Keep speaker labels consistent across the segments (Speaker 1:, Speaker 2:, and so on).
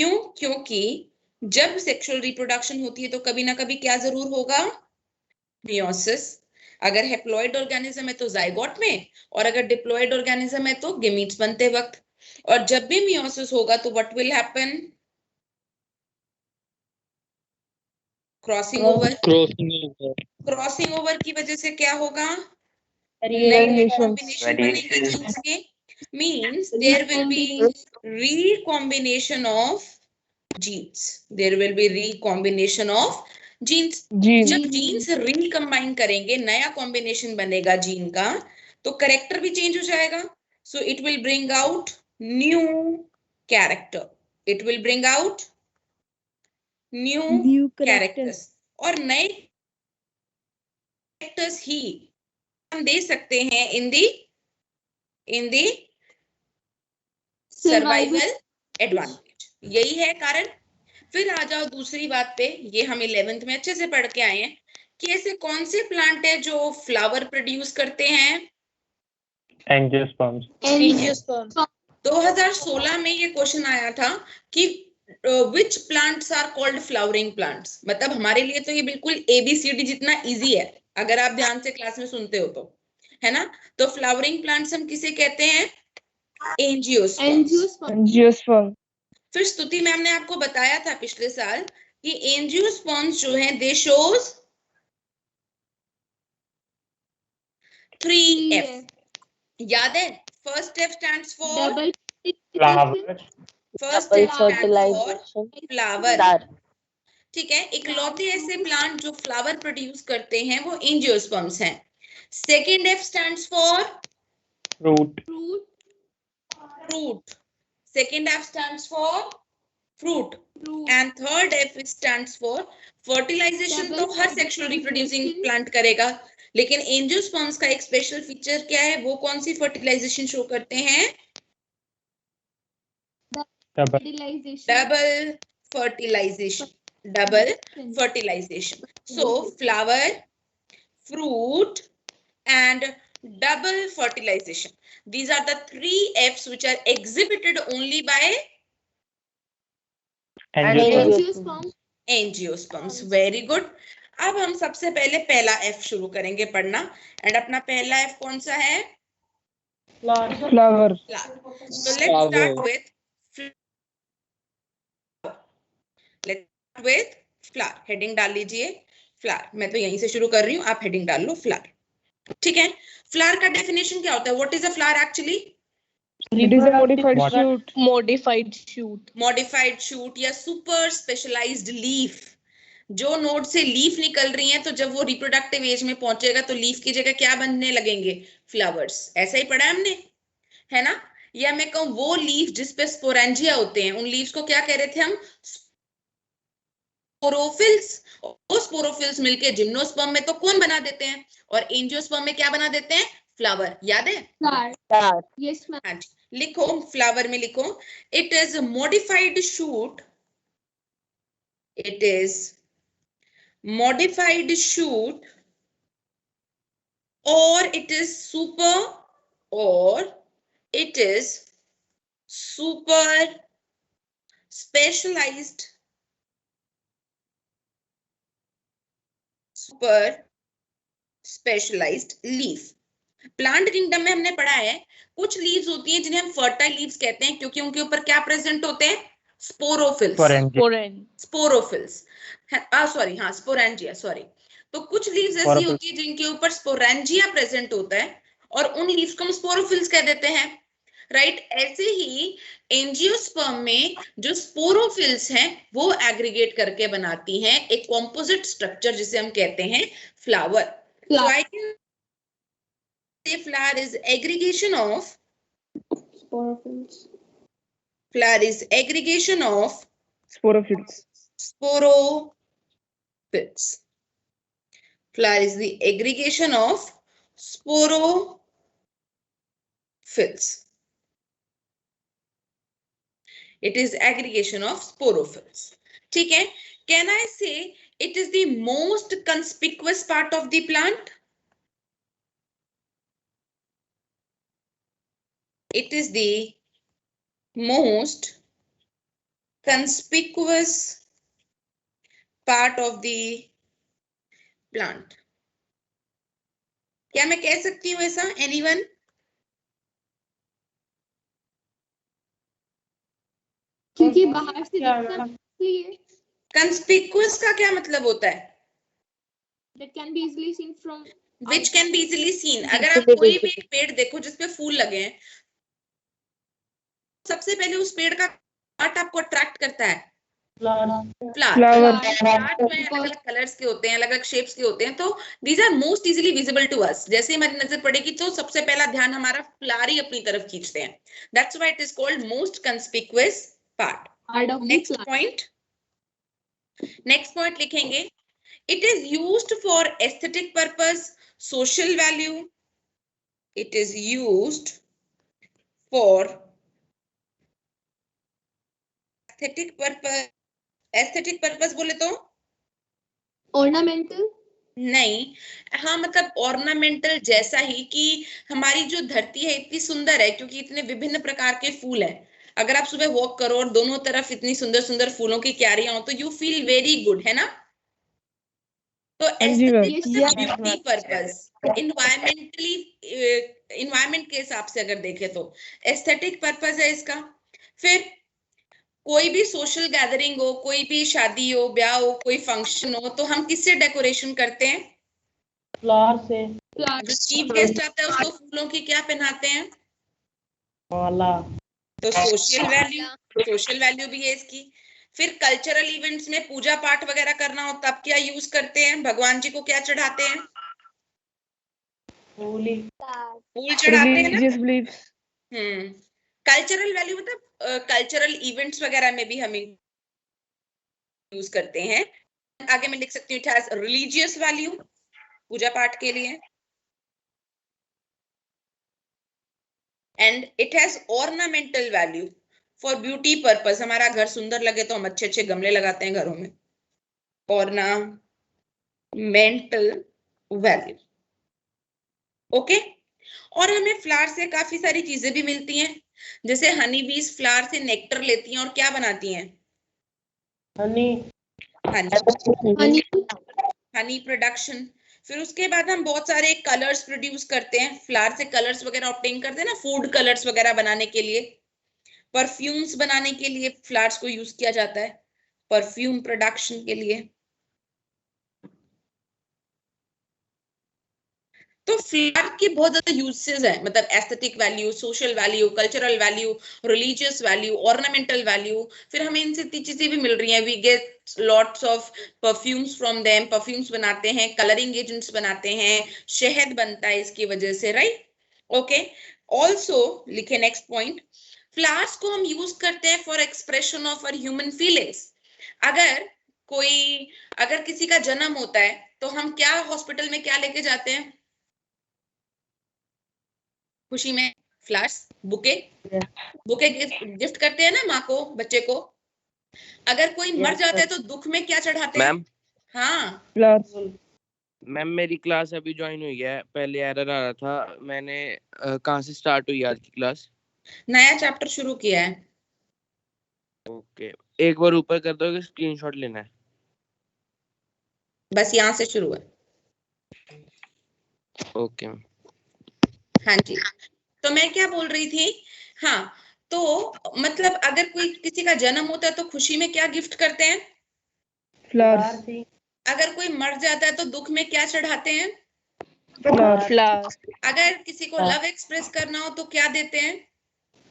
Speaker 1: क्यों? क्योंकि जब सेक्सुअल रिप्रोडक्शन होती है तो कभी ना कभी क्या जरूर होगा? मियोसिस। अगर हैप्लॉइड ऑर्गेनिज्म है तो जाइगोट में, और अगर डिप्लॉइड ऑर्गेनिज्म है तो गेमीट्स बनते वक्त। और जब भी मियोसिस होगा तो what will happen? Crossing over. Crossing over की वजह से क्या होगा? नए कॉम्बिनेशन बनेंगे जीन्स के। Means there will be recombination of genes. There will be recombination of genes. जब जीन्स रिकम्बाइन करेंगे, नया कॉम्बिनेशन बनेगा जीन का, तो कैरेक्टर भी चेंज हो जाएगा। So it will bring out new character. It will bring out new characters. और नए कैरेक्टर्स ही हम दे सकते हैं इन दी सर्वाइवल एडवांटेज। यही है कारण। फिर आ जाओ दूसरी बात पे, ये हम 11th में अच्छे से पढ़ के आए हैं कि ऐसे कौन से प्लांट है जो फ्लावर प्रोड्यूस करते हैं?
Speaker 2: एंजियोस्पर्म्स।
Speaker 1: 2016 में ये क्वेश्चन आया था कि which plants are called flowering plants. मतलब हमारे लिए तो ये बिल्कुल ABCD जितना इजी है, अगर आप ध्यान से क्लास में सुनते हो तो, है ना? तो फ्लावरिंग प्लांट्स हम किसे कहते हैं? एंजियोस्पर्म। फिर स्तुति मैम ने आपको बताया था पिछले साल कि एंजियोस्पर्म्स जो हैं दे शोज 3F। याद है? First F stands for
Speaker 2: flower.
Speaker 1: First F stands for flower. ठीक है, इकलौते ऐसे प्लांट जो फ्लावर प्रोड्यूस करते हैं वो एंजियोस्पर्म्स हैं। Second F stands for
Speaker 2: fruit.
Speaker 1: fruit. Second F stands for fruit. And third F stands for fertilization। तो हर सेक्सुअल रिप्रोड्यूसिंग प्लांट करेगा, लेकिन एंजियोस्पर्म्स का एक स्पेशल फीचर क्या है? वो कौन सी फर्टिलाइजेशन शो करते हैं? Double fertilization. Double fertilization. So flower, fruit and double fertilization. These are the 3 Fs which are exhibited only by angiosperms. Very good. अब हम सबसे पहले पहला F शुरू करेंगे पढ़ना। एंड अपना पहला F कौन सा है?
Speaker 3: Flower.
Speaker 1: So let's start with flower। Heading डाल लीजिए फ्लावर। मैं तो यहीं से शुरू कर रही हूँ, आप हेडिंग डाल लो फ्लावर। ठीक है, फ्लावर का डेफिनेशन क्या होता है? What is a flower actually?
Speaker 3: It is a modified shoot.
Speaker 1: Modified shoot या सुपर स्पेशलाइज्ड लीफ। जो नोड से लीफ निकल रही हैं, तो जब वो रिप्रोडक्टिव एज में पहुंचेगा तो लीफ की जगह क्या बनने लगेंगे? फ्लावर्स। ऐसा ही पढ़ा है हमने, है ना? या मैं कहूं वो लीफ जिसपे स्पोरेंजिया होते हैं, उन लीव्स को क्या कह रहे थे हम? स्पोरोफिल्स। वो स्पोरोफिल्स मिलके जिम्नोस्पर्म में तो कौन बना देते हैं, और एंजियोस्पर्म में क्या बना देते हैं? फ्लावर। याद है?
Speaker 4: Yes, ma'am.
Speaker 1: हाँ जी, लिखो फ्लावर में लिखो, it is modified shoot. It is modified shoot, or it is super specialized leaf। Plant kingdom में हमने पढ़ा है कुछ लीव्स होती हैं जिन्हें हम फर्टाइल लीव्स कहते हैं, क्योंकि उनके ऊपर क्या प्रेजेंट होते हैं? स्पोरोफिल्स। सॉरी, हाँ स्पोरेंजिया, सॉरी। तो कुछ लीव्स ऐसी होती है जिनके ऊपर स्पोरेंजिया प्रेजेंट होता है, और उन लीव्स को हम स्पोरोफिल्स कह देते हैं, राइट? ऐसे ही एंजियोस्पर्म में जो स्पोरोफिल्स हैं वो एग्रीगेट करके बनाती हैं एक कॉम्पोजिट स्ट्रक्चर जिसे हम कहते हैं flower. So I can say flower is aggregation of
Speaker 3: Sporophylls.
Speaker 1: Flower is aggregation of
Speaker 3: Sporophylls.
Speaker 1: Sporophylls. Flower is the aggregation of sporophylls. It is aggregation of sporophylls. ठीक है? Can I say it is the most conspicuous part of the plant? It is the most conspicuous part of the plant. क्या मैं कह सकती हूँ ऐसा? Anyone?
Speaker 4: क्योंकि बाहर से दिखता है।
Speaker 1: Conspicuous का क्या मतलब होता है?
Speaker 4: That can be easily seen from
Speaker 1: Which can be easily seen. अगर आप कोई भी एक पेड़ देखो जिसपे फूल लगे हैं, सबसे पहले उस पेड़ का पार्ट आपको अट्रैक्ट करता है फ्लावर। अलग अलग कलर्स के होते हैं, अलग अलग शेप्स के होते हैं, तो these are most easily visible to us. जैसे हमारी नजर पड़ेगी तो सबसे पहला ध्यान हमारा फ्लावर ही अपनी तरफ खींचते हैं। That's why it is called most conspicuous part. Next point लिखेंगे, it is used for aesthetic purpose, social value. It is used for aesthetic purpose. Aesthetic purpose बोले तो
Speaker 4: ornamental
Speaker 1: नहीं, हाँ मतलब ऑर्नामेंटल जैसा ही कि हमारी जो धरती है इतनी सुंदर है क्योंकि इतने विभिन्न प्रकार के फूल हैं। अगर आप सुबह वॉक करो और दोनों तरफ इतनी सुंदर सुंदर फूलों की क्यारियां हो तो यू फील वेरी गुड, है ना? तो ब्यूटी पर्पस, इन्वायरमेंट के हिसाब से अगर देखें तो एस्थेटिक पर्पस है इसका। फिर कोई भी सोशल गैदरिंग हो, कोई भी शादी हो, ब्याह हो, कोई फंक्शन हो, तो हम किससे डेकोरेशन करते हैं?
Speaker 3: फ्लावर से।
Speaker 1: जो चीफ गेस्ट आता है उसको फूलों की क्या पहनाते हैं?
Speaker 3: माला।
Speaker 1: तो सोशल वैल्यू भी है इसकी। फिर कल्चरल इवेंट्स में पूजा पाठ वगैरह करना हो तब क्या यूज करते हैं? भगवान जी को क्या चढ़ाते हैं? फूल चढ़ाते हैं ना। कल्चरल वैल्यू मतलब कल्चरल इवेंट्स वगैरह में भी हम यूज करते हैं। आगे मैं लिख सकती हूँ, इट हैज रिलीजियस वैल्यू, पूजा पाठ के लिए, and it has ornamental value for beauty purpose. हमारा घर सुंदर लगे तो हम अच्छे अच्छे गमले लगाते हैं घरों में। Ornamental value, okay. और हमें फ्लावर से काफी सारी चीजें भी मिलती हैं, जैसे हनी बीज फ्लावर से नेक्टर लेती हैं और क्या बनाती हैं? Honey production. फिर उसके बाद हम बहुत सारे कलर्स प्रोड्यूस करते हैं, फ्लावर से कलर्स वगैरह ऑब्टेन करते हैं ना, फूड कलर्स वगैरह बनाने के लिए। परफ्यूम्स बनाने के लिए फ्लावर्स को यूज किया जाता है, परफ्यूम प्रोडक्शन के लिए। तो फ्लावर की बहुत ज्यादा यूजेस है, मतलब aesthetic value, social value, cultural value, religious value, ornamental value. फिर हमें इनसे चीजें भी मिल रही हैं, we get lots of perfumes from them, perfumes बनाते हैं, कलरिंग एजेंट्स बनाते हैं, शहद बनता है इसकी वजह से, राइट? ओके। ऑल्सो लिखे नेक्स्ट पॉइंट, फ्लावर्स को हम यूज करते हैं for expression of our human feelings. अगर किसी का जन्म होता है तो हम क्या हॉस्पिटल में क्या लेके जाते हैं खुशी में? फ्लावर्स, बुके गिफ्ट करते हैं ना माँ को, बच्चे को। अगर कोई मर जाता है तो दुख में क्या चढ़ाते हैं? मैम, हाँ
Speaker 5: मैम मेरी क्लास अभी ज्वाइन हुई है, पहले एरर आ रहा था। मैंने कहाँ से स्टार्ट हुई आज की क्लास?
Speaker 1: नया चैप्टर शुरू किया है।
Speaker 5: ओके, एक बार ऊपर कर दो कि स्क्रीनशॉट लेना है।
Speaker 1: बस यहाँ से शुरू है।
Speaker 5: ओके।
Speaker 1: हाँ जी, तो मैं क्या बोल रही थी? हाँ, तो मतलब अगर कोई किसी का जन्म होता है तो खुशी में क्या गिफ्ट करते हैं?
Speaker 3: फ्लावर्स।
Speaker 1: अगर कोई मर जाता है तो दुख में क्या चढ़ाते हैं?
Speaker 3: फ्लावर्स।
Speaker 1: अगर किसी को लव एक्सप्रेस करना हो तो क्या देते हैं?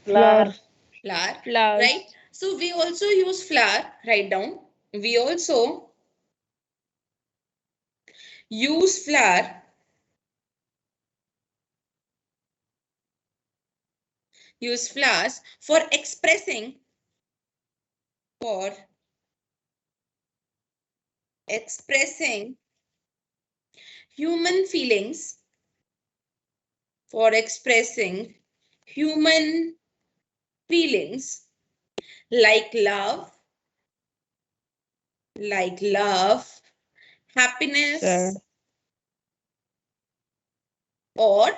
Speaker 3: Flowers.
Speaker 1: Flower, right? So we also use flower. Write down. We also use flower flowers for expressing human feelings, for expressing human feelings like love, happiness, or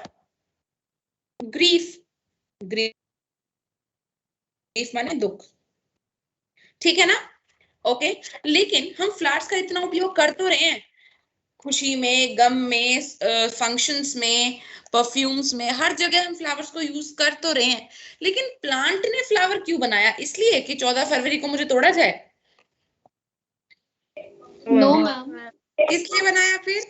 Speaker 1: grief माने दुख। ठीक है ना? ओके, लेकिन हम फ्लावर्स का इतना उपयोग कर तो रहे हैं, खुशी में, गम में, फंक्शंस में, परफ्यूम्स में, हर जगह हम फ्लावर्स को यूज कर तो रहे हैं, लेकिन प्लांट ने फ्लावर क्यों बनाया? इसलिए कि 14 फरवरी को मुझे तोड़ा जाए?
Speaker 4: नो मैम,
Speaker 1: किस लिए बनाया फिर?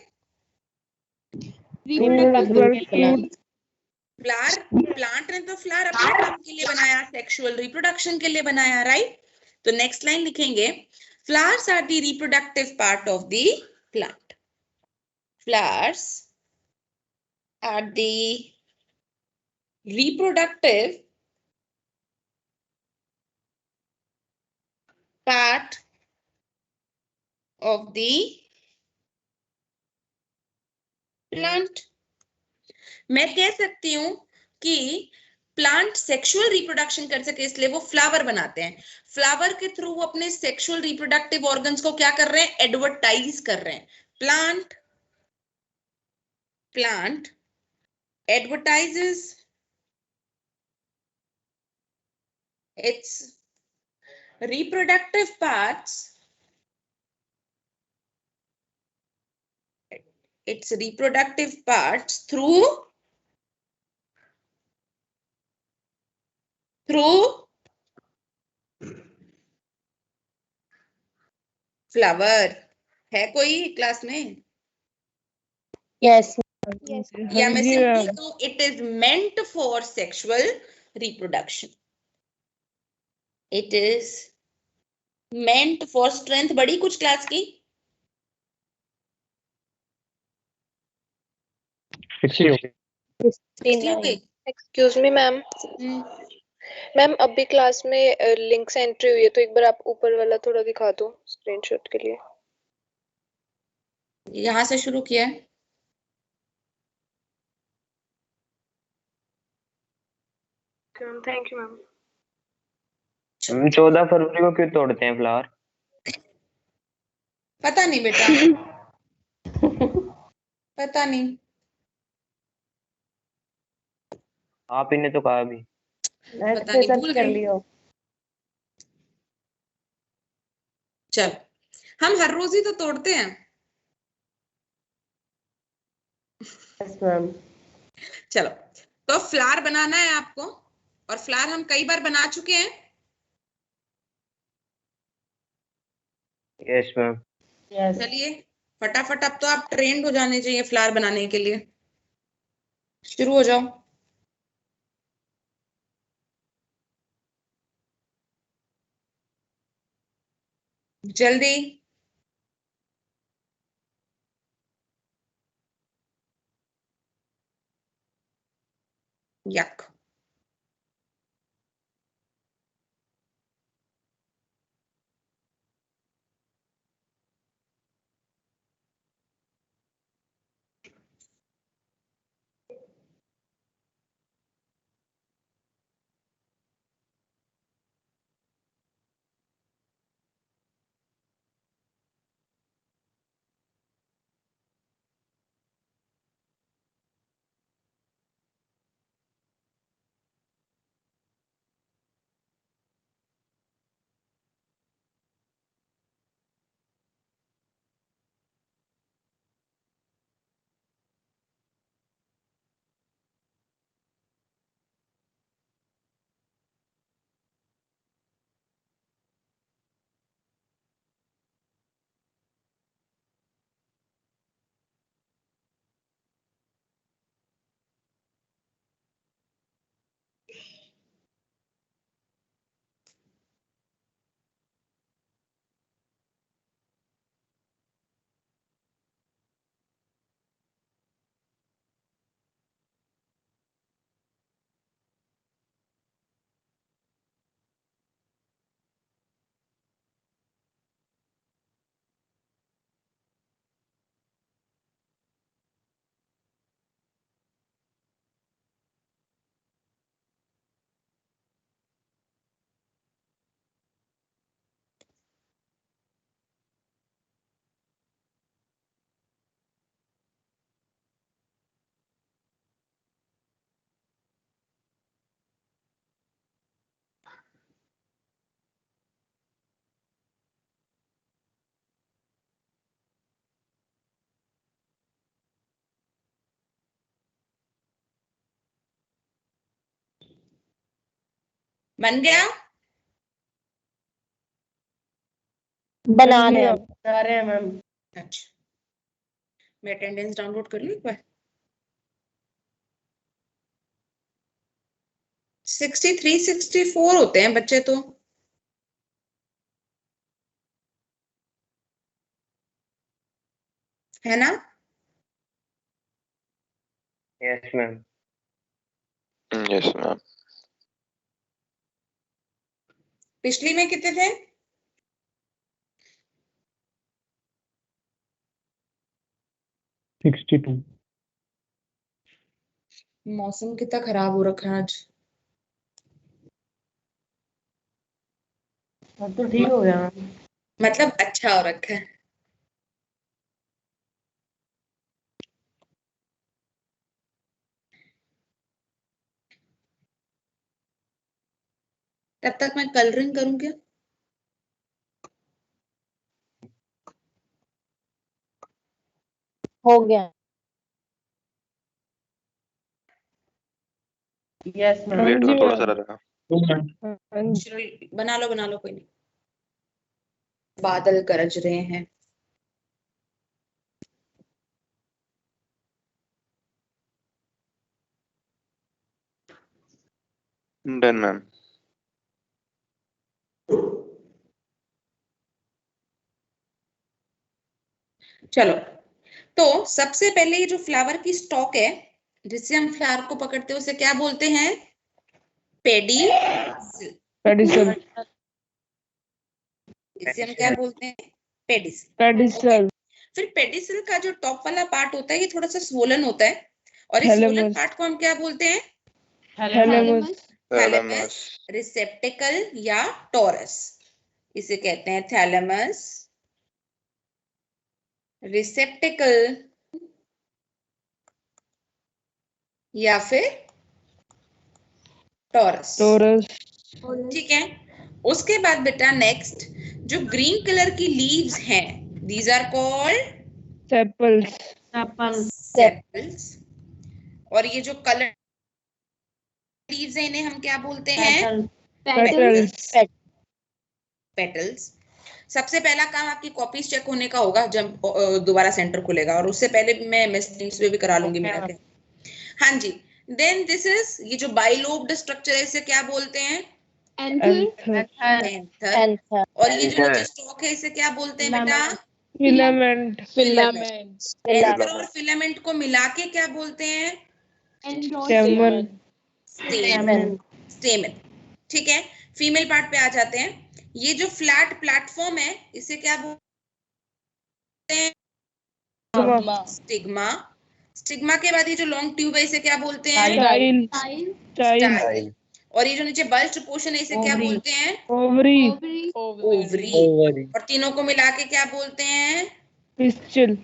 Speaker 1: फ्लावर, प्लांट ने तो फ्लावर अपने काम के लिए बनाया, सेक्सुअल रिप्रोडक्शन के लिए बनाया, राइट? तो नेक्स्ट लाइन लिखेंगे, flowers are the reproductive part of the plant. Flowers are the reproductive part of the plant। मैं कह सकती हूं कि प्लांट सेक्सुअल रिप्रोडक्शन कर सके इसलिए वो फ्लावर बनाते हैं। फ्लावर के थ्रू वो अपने सेक्सुअल रिप्रोडक्टिव ऑर्गन्स को क्या कर रहे हैं? एडवर्टाइज कर रहे हैं। Plant advertises its reproductive parts, through flower. है कोई क्लास में?
Speaker 3: यस
Speaker 1: या मैं सिंपली कहूं, it is meant for sexual reproduction. It is meant for strength. बड़ी कुछ क्लास की?
Speaker 2: 60 हो गई।
Speaker 1: 60 हो गई?
Speaker 6: एक्सक्यूज मी मैम, मैम अभी क्लास में लिंक्स एंट्री हुई है, तो एक बार आप ऊपर वाला थोड़ा दिखा दो स्क्रीनशॉट के लिए।
Speaker 1: यहां से शुरू किया है।
Speaker 6: Thank you ma'am.
Speaker 7: 14 फरवरी को क्यों तोड़ते हैं फ्लावर?
Speaker 1: पता नहीं बेटा, पता नहीं।
Speaker 7: आप ही ने तो कहा अभी।
Speaker 1: पता नहीं, भूल
Speaker 3: कर
Speaker 1: गई।
Speaker 3: लियो।
Speaker 1: चल, हम हर रोज ही तो तोड़ते हैं।
Speaker 3: Yes ma'am.
Speaker 1: चलो, तो फ्लावर बनाना है आपको, और फ्लावर हम कई बार बना चुके हैं।
Speaker 7: Yes ma'am.
Speaker 3: यस
Speaker 1: चलिए फटाफट, अब तो आप ट्रेंड हो जाने चाहिए फ्लावर बनाने के लिए। शुरू हो जाओ। जल्दी। यक। बन गया?
Speaker 3: बना रहे हैं।
Speaker 2: बना रहे हैं मैम।
Speaker 1: अच्छा, मैं अटेंडेंस डाउनलोड कर लूं एक बार। 63 64 होते हैं बच्चे तो। है ना?
Speaker 7: Yes ma'am.
Speaker 8: Yes ma'am.
Speaker 1: पिछली में कितने थे?
Speaker 2: 62।
Speaker 1: मौसम कितना खराब हो रखा है आज।
Speaker 3: अब तो ठीक हो गया मैम।
Speaker 1: मतलब अच्छा हो रखा है। तब तक मैं कलरिंग करूं क्या?
Speaker 3: हो गया।
Speaker 2: Yes ma'am.
Speaker 8: वेट करो थोड़ा सा रखा।
Speaker 1: चलो बना लो कोई नहीं। बादल गरज रहे हैं।
Speaker 8: Done ma'am.
Speaker 1: चलो, तो सबसे पहले ये जो फ्लावर की स्टॉक है, जिससे हम फ्लावर को पकड़ते हैं, उसे क्या बोलते हैं? पेडिसिल।
Speaker 2: पेडिसल।
Speaker 1: इसे हम क्या बोलते हैं? पेडिसिल।
Speaker 2: पेडिसल।
Speaker 1: फिर पेडिसिल का जो टॉप वाला पार्ट होता है, ये थोड़ा सा स्वोलन होता है, और इस स्वोलन
Speaker 2: थैलेमस।
Speaker 1: पार्ट को हम क्या बोलते हैं?
Speaker 2: थैलेमस।
Speaker 1: थैलेमस, रिसेप्टिकल या टॉरस। इसे कहते हैं थैलेमस, रिसेप्टिकल या फिर टॉरस।
Speaker 2: टोरस।
Speaker 1: ठीक है। उसके बाद बेटा नेक्स्ट, जो ग्रीन कलर की लीव्स हैं, these are called
Speaker 2: sepals.
Speaker 1: Sepals. और ये जो कलर लीव्स हैं, इन्हें हम क्या बोलते हैं?
Speaker 2: पेटल्स।
Speaker 1: पेटल्स। सबसे पहला काम आपकी कॉपीज चेक होने का होगा जब दोबारा सेंटर खुलेगा, और उससे पहले भी मैं मिस पे भी करा लूंगी मेरा क्या। हाँ जी। देन दिस इज, ये जो बाइलोब्ड स्ट्रक्चर है, इसे क्या बोलते हैं?
Speaker 2: एंथर।
Speaker 1: एंथर। और ये जो नीचे स्टॉक है, इसे क्या बोलते हैं बेटा?
Speaker 2: फिलामेंट।
Speaker 1: एंथर और फिलामेंट को मिला के क्या बोलते हैं?
Speaker 2: स्टेमन।
Speaker 1: स्टेमन। ठीक है। फीमेल पार्ट पे आ जाते हैं। ये जो फ्लैट प्लेटफॉर्म है, इसे क्या बोलते हैं? स्टिग्मा। स्टिग्मा के बाद ये जो लॉन्ग ट्यूब है, इसे क्या बोलते हैं? स्टाइल। और ये जो नीचे बल्ज पोर्शन है, इसे क्या बोलते हैं?
Speaker 2: ओवरी।
Speaker 1: ओवरी। और तीनों को मिला के क्या बोलते हैं?
Speaker 2: पिस्टिल।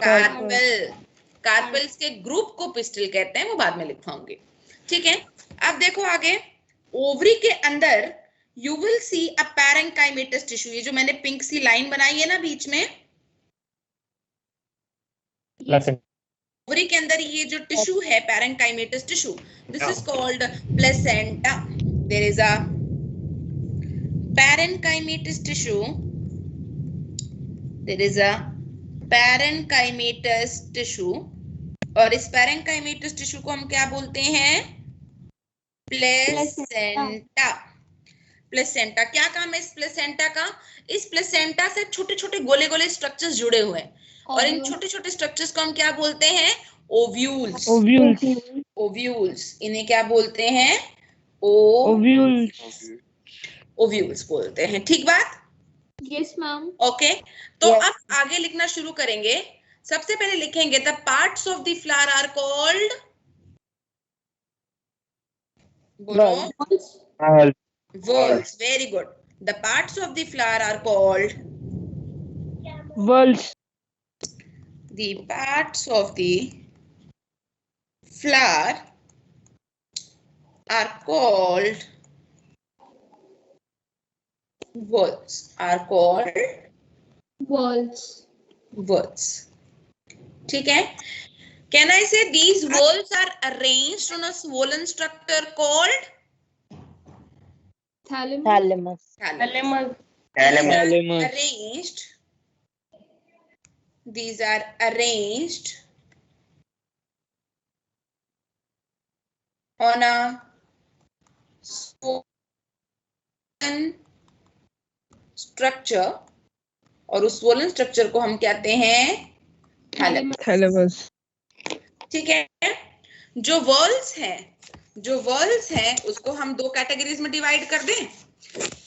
Speaker 1: कार्पेल। कार्पेल्स के ग्रुप को पिस्टिल कहते हैं, वो बाद में लिखवाऊंगी। ठीक है। अब देखो आगे, ओवरी के अंदर you will see a parenchymatous tissue. ये जो मैंने पिंक सी लाइन बनाई है ना बीच में, ओवरी के अंदर ये जो टिश्यू है, parenchymatous tissue, this is called placenta. There is a parenchymatous tissue. There is a parenchymatous tissue, और इस parenchymatous tissue को हम क्या बोलते हैं? प्लेसेंटा। प्लेसेंटा। क्या काम है इस प्लेसेंटा का? इस प्लेसेंटा से छोटे छोटे गोले गोले स्ट्रक्चर्स जुड़े हुए हैं, और इन छोटे छोटे स्ट्रक्चर्स को हम क्या बोलते हैं? ओव्यूल्स। ओव्यूल्स। इन्हें क्या बोलते हैं? ओव्यूल्स। ओव्यूल्स बोलते हैं। ठीक बात?
Speaker 4: Yes ma'am.
Speaker 1: ओके। तो अब आगे लिखना शुरू करेंगे। सबसे पहले लिखेंगे the parts of the flower are called, बोलो, whorls. Very good. The parts of the flower are called
Speaker 2: whorls.
Speaker 1: The parts of the flower are called whorls. Are called whorls. ठीक है। Can I say these whorls are arranged on a swollen structure called?
Speaker 4: Thalamus.
Speaker 3: Thalamus.
Speaker 5: Thalamus.
Speaker 1: These are arranged on a swollen structure, और उस swollen structure को हम कहते हैं thalamus.
Speaker 2: Thalamus.
Speaker 1: ठीक है, जो वर्ल्स हैं उसको हम दो कैटेगरीज में डिवाइड कर दें,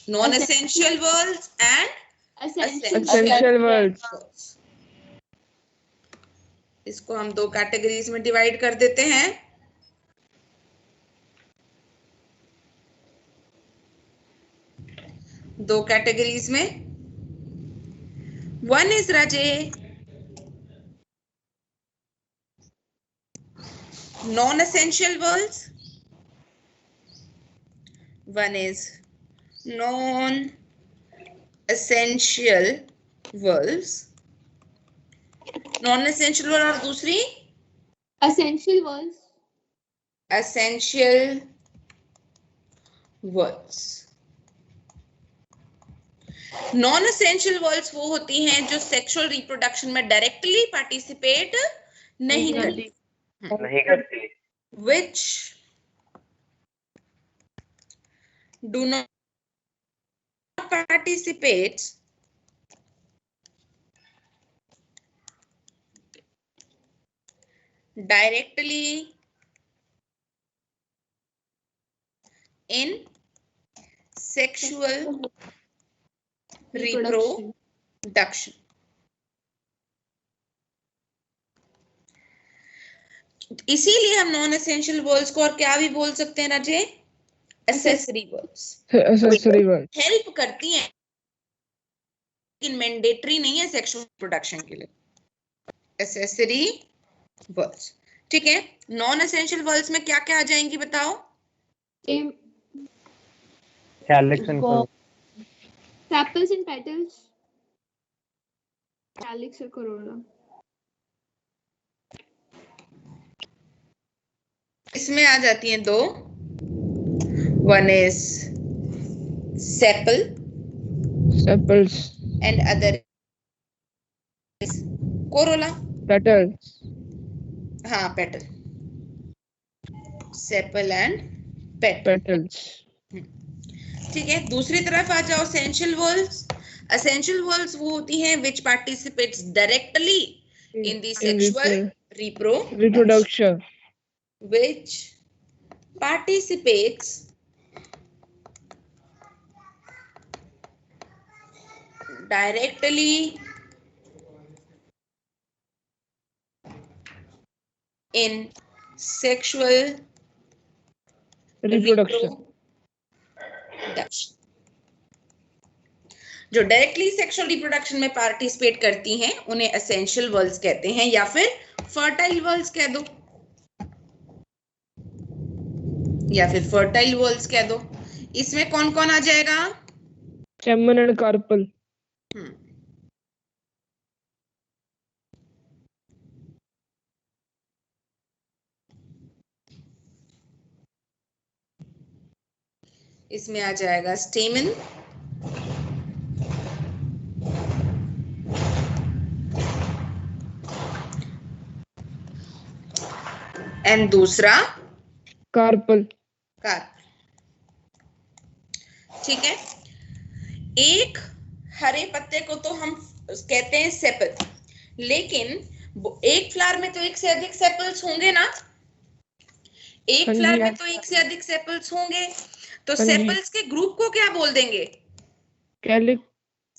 Speaker 1: non essential whorls and
Speaker 2: Essential words.
Speaker 1: इसको हम दो कैटेगरीज में डिवाइड कर देते हैं. दो कैटेगरीज में, one is Raje non essential whorls, one is non essential whorls. Non essential word और दूसरी
Speaker 4: Essential words.
Speaker 1: Essential words. Non essential words वो होती हैं जो सेक्सुअल रिप्रोडक्शन में डायरेक्टली पार्टिसिपेट नहीं करती, which do not participate directly in sexual reproduction. इसीलिए हम नॉन एसेंशियल वर्ड्स को और क्या भी बोल सकते हैं राजे, accessory words.
Speaker 2: Accessory words.
Speaker 1: Help करती हैं लेकिन मैंडेटरी नहीं है सेक्सुअल प्रोडक्शन के लिए. Accessory words. ठीक है, नॉन एसेंशियल वर्ड्स में क्या क्या आ जाएंगी बताओ.
Speaker 4: Sepals and petals. Calyx or corolla.
Speaker 1: इसमें आ जाती हैं दो, one is sepal
Speaker 2: Sepals.
Speaker 1: And other is Corolla.
Speaker 2: Petals.
Speaker 1: हाँ, petal. Sepal and petal.
Speaker 2: Petals.
Speaker 1: ठीक है, दूसरी तरफ आ जाओ. Essential whorls. एसेंशियल वर्ल्स वो होती हैं which participates directly in the sexual
Speaker 2: Reproduction.
Speaker 1: which participates directly in sexual
Speaker 2: Reproduction.
Speaker 1: जो डायरेक्टली सेक्सुअल रिप्रोडक्शन में पार्टिसिपेट करती हैं उन्हें एसेंशियल वर्ल्स कहते हैं, या फिर फर्टाइल वर्ल्स कह दो, या फिर फर्टाइल वर्ल्स कह दो. इसमें कौन कौन आ जाएगा.
Speaker 2: Chaman and Carpal.
Speaker 1: इसमें आ जाएगा स्टेमन, एंड दूसरा
Speaker 2: Carpal.
Speaker 1: कार्प. ठीक है, एक हरे पत्ते को तो हम कहते हैं सेपल, लेकिन एक फ्लावर में तो एक से अधिक सेपल्स होंगे ना. एक फ्लावर में तो एक से अधिक सेपल्स होंगे, तो सेपल्स के ग्रुप को क्या बोल देंगे.
Speaker 2: Calyx.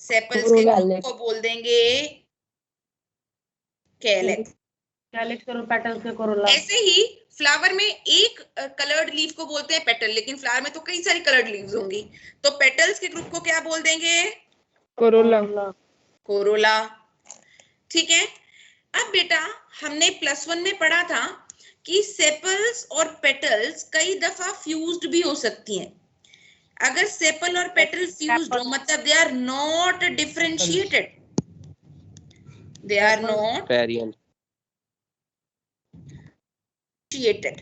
Speaker 1: सेपल्स के ग्रुप को बोल देंगे कैलिक्स.
Speaker 3: कैलिक्स और पेटल्स के कोरोला.
Speaker 1: ऐसे ही फ्लावर में एक कलर्ड लीफ को बोलते हैं पेटल, लेकिन फ्लावर में तो कई सारी कलर्ड लीव्स होंगी, तो पेटल्स के ग्रुप को क्या बोल देंगे.
Speaker 2: Corolla.
Speaker 1: कोरोला. ठीक है, अब बेटा हमने +1 में पढ़ा था कि सेपल्स और पेटल्स कई दफा फ्यूज्ड भी हो सकती हैं. अगर सेपल और पेटल फ्यूज्ड हो मतलब they are not differentiated, they are not
Speaker 5: Variant.
Speaker 1: Differentiated.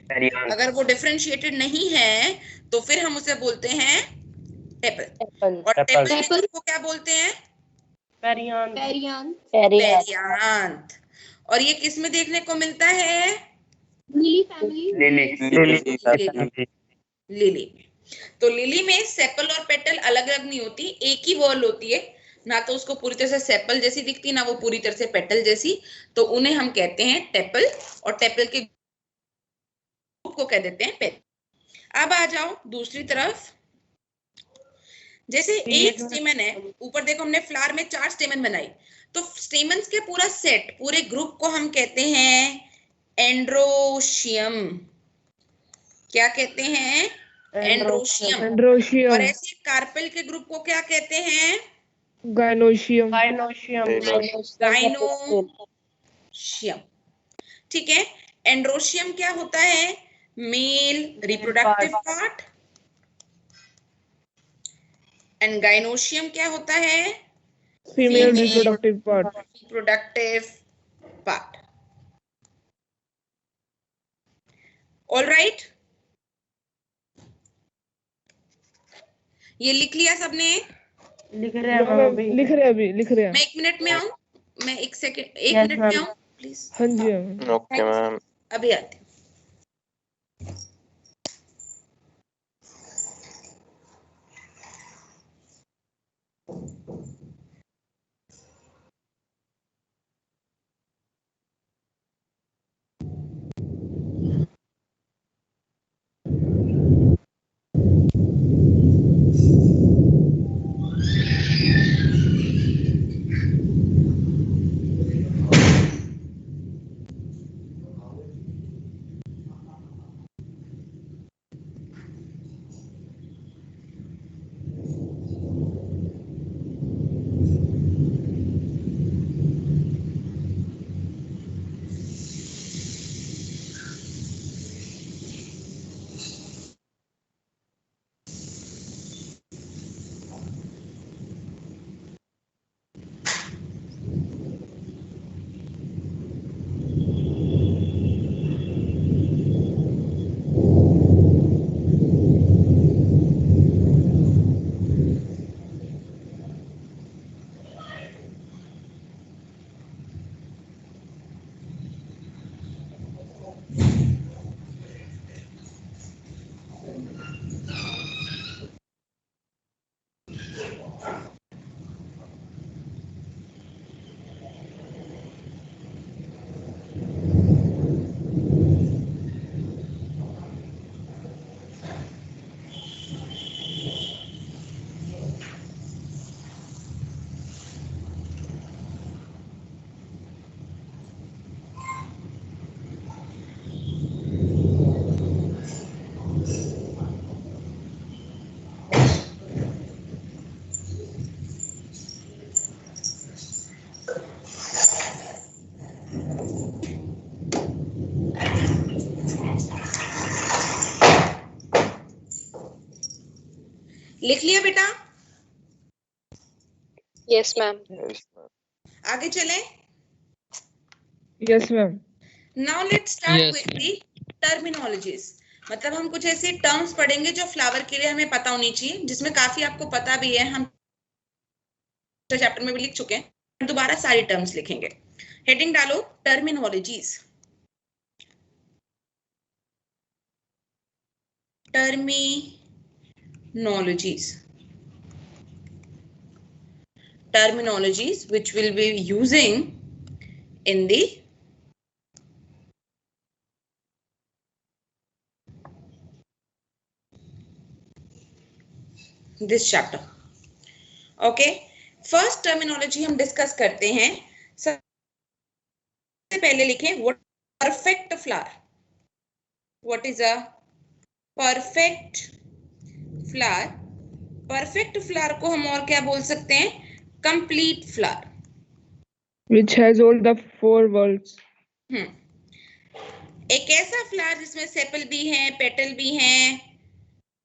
Speaker 1: अगर वो डिफरेंशिएटेड नहीं है तो फिर हम उसे बोलते हैं टेपल। और टेपल के ग्रुप को क्या बोलते हैं?
Speaker 3: पेरियान।
Speaker 1: पेरियांथ। और ये किस में देखने को मिलता है?
Speaker 4: Lily family.
Speaker 1: लिली में। तो लिली में सेपल और पेटल अलग अलग नहीं होती, एक ही वॉल होती है, ना तो उसको पूरी तरह से सेपल जैसी दिखती, ना वो पूरी तरह से पेटल जैसी, तो उन्हें हम कहते हैं टेपल, और टेपल के ग्रुप को कह देते हैं पेटल। अब आ जाओ दूसरी तरफ। जैसे एक स्टेमन है, ऊपर देखो हमने फ्लावर में 4 स्टेमन बनाई, तो स्टेमन्स के पूरा सेट, पूरे ग्रुप को हम कहते हैं एंड्रोशियम। क्या कहते हैं? एंड्रोशियम। और
Speaker 2: एंड्रोशियम,
Speaker 1: ऐसे कार्पेल के ग्रुप को क्या कहते हैं?
Speaker 2: Gynoecium,
Speaker 1: gynoecium. ठीक है। एंड्रोशियम क्या होता है? Mail reproductive part. And gynoecium क्या होता है?
Speaker 2: Female reproductive
Speaker 1: part. All right, ये लिख लिया सबने?
Speaker 3: लिख रहे हैं मैम अभी।
Speaker 2: लिख रहे हैं।
Speaker 1: मैं 1 मिनट में आऊं, मैं 1 सेकंड 1 मिनट में आऊं प्लीज।
Speaker 2: हाँ जी मैम।
Speaker 8: Okay ma'am.
Speaker 1: अभी आती हूँ। लिख लिया बेटा?
Speaker 6: Yes ma'am.
Speaker 1: आगे चलें?
Speaker 2: Yes ma'am.
Speaker 1: Now let's start with the terminologies. मतलब हम कुछ ऐसे टर्म्स पढ़ेंगे जो फ्लावर के लिए हमें पता होनी चाहिए, जिसमें काफी आपको पता भी है, हम चैप्टर में भी लिख चुके हैं, दोबारा सारी टर्म्स लिखेंगे। हेडिंग डालो terminologies. Terminologies which will be using in the this chapter. Okay, first terminology हम डिस्कस करते हैं। सबसे पहले लिखें what perfect flower. What is a perfect flower? Perfect flower को हम और क्या बोल सकते हैं? Complete flower.
Speaker 2: Which has all the 4 whorls.
Speaker 1: एक ऐसा फ्लावर जिसमें सेपल भी है, पेटल भी हैं,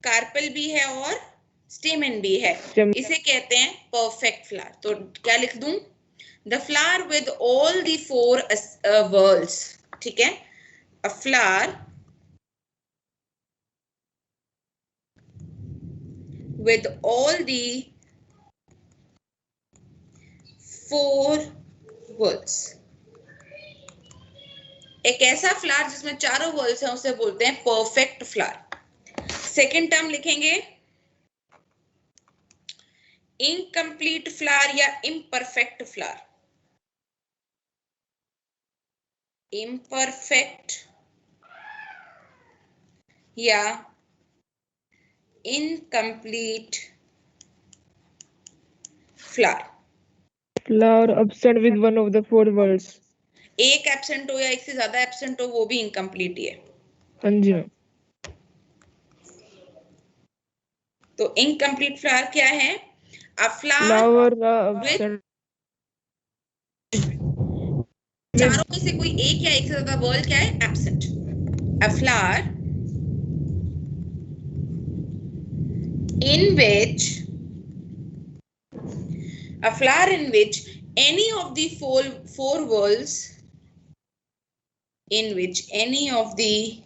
Speaker 1: कार्पल भी है और स्टेमन भी है, इसे कहते हैं परफेक्ट फ्लावर। तो क्या लिख दूं? The flower with all the 4 whorls। ठीक है, अ flower with all the 4 whorls. एक ऐसा फ्लावर जिसमें चारों whorls हैं उसे बोलते हैं परफेक्ट फ्लावर. सेकेंड टर्म लिखेंगे इनकम्प्लीट फ्लावर या इम्परफेक्ट फ्लावर. इम्परफेक्ट या incomplete flower.
Speaker 2: Flower absent with one of the 4 whorls.
Speaker 1: एक एब्सेंट हो या एक से ज्यादा एब्सेंट हो वो भी इनकम्प्लीट ही है.
Speaker 2: हाँ जी मैम.
Speaker 1: तो इनकम्प्लीट फ्लावर क्या है? अ
Speaker 2: Flower
Speaker 1: फ्लावर
Speaker 2: absent.
Speaker 1: चारों में से कोई एक या एक से ज्यादा वर्ड क्या है? Absent. A flower in which any of the four whorls in which any of the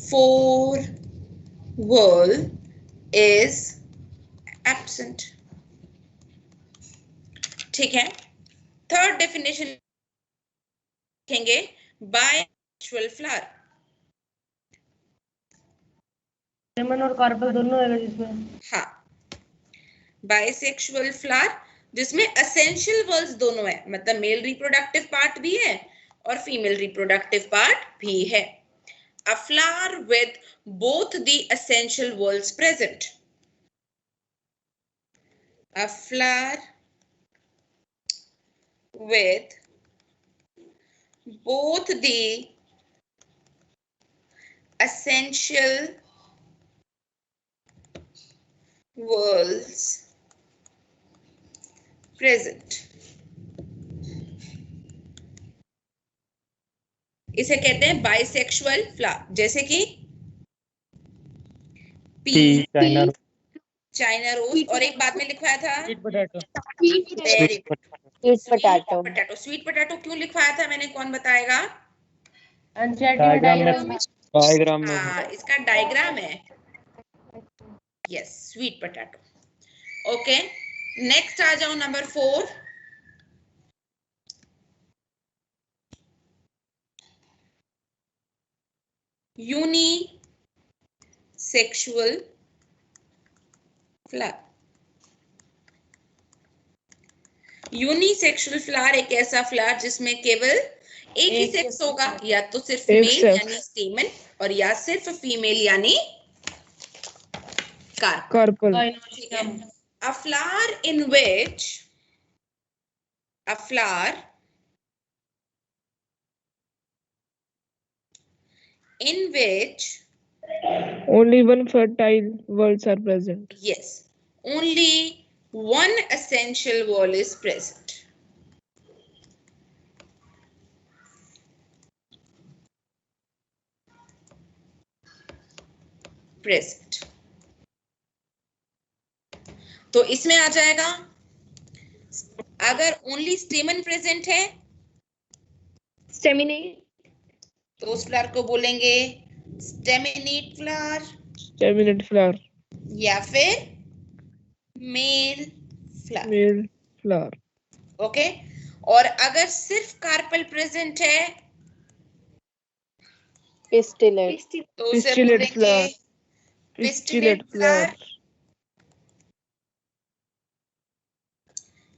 Speaker 1: 4 whorl is absent. ठीक है. थर्ड डेफिनेशन लिखेंगे बायसेक्सुअल फ्लावर.
Speaker 3: स्टेमन और कार्पल दोनों है जिसमें.
Speaker 1: हाँ, बायसेक्सुअल फ्लावर जिसमें एसेंशियल वर्ड्स दोनों है, मतलब मेल रिप्रोडक्टिव पार्ट भी है और फीमेल रिप्रोडक्टिव पार्ट भी है. A flower with both the essential words present. A flower with both the essential words present. इसे कहते हैं बाइसेक्सुअल फ्लावर. जैसे कि पी, चाइना रोज, और एक बाद में लिखवाया था
Speaker 3: sweet potato.
Speaker 1: Sweet potato. Sweet potato क्यों लिखवाया था मैंने, कौन बताएगा?
Speaker 7: डायग्राम में.
Speaker 1: हाँ, इसका डायग्राम है. Yes, sweet potato. Okay, next आ जाओ नंबर 4. Unisexual flower. यूनिसेक्सुअल फ्लावर एक ऐसा फ्लावर जिसमें केवल एक ही सेक्स होगा, या तो सिर्फ मेल यानी स्टेमन और या सिर्फ फीमेल यानी कार्पल. ठीक है. A flower in which
Speaker 2: only one fertile whorls are present.
Speaker 1: Yes, only one essential whorl is present. तो इसमें आ जाएगा, अगर ओनली स्टेमन प्रेजेंट है
Speaker 4: स्टेमिनेट,
Speaker 1: तो उस फ्लावर को बोलेंगे स्टेमिनेट
Speaker 2: फ्लावर
Speaker 1: या फिर मेल फ्लावर. ओके. और अगर सिर्फ कार्पल प्रेजेंट है तो उसे बोलेंगे पिस्टिलेट फ्लावर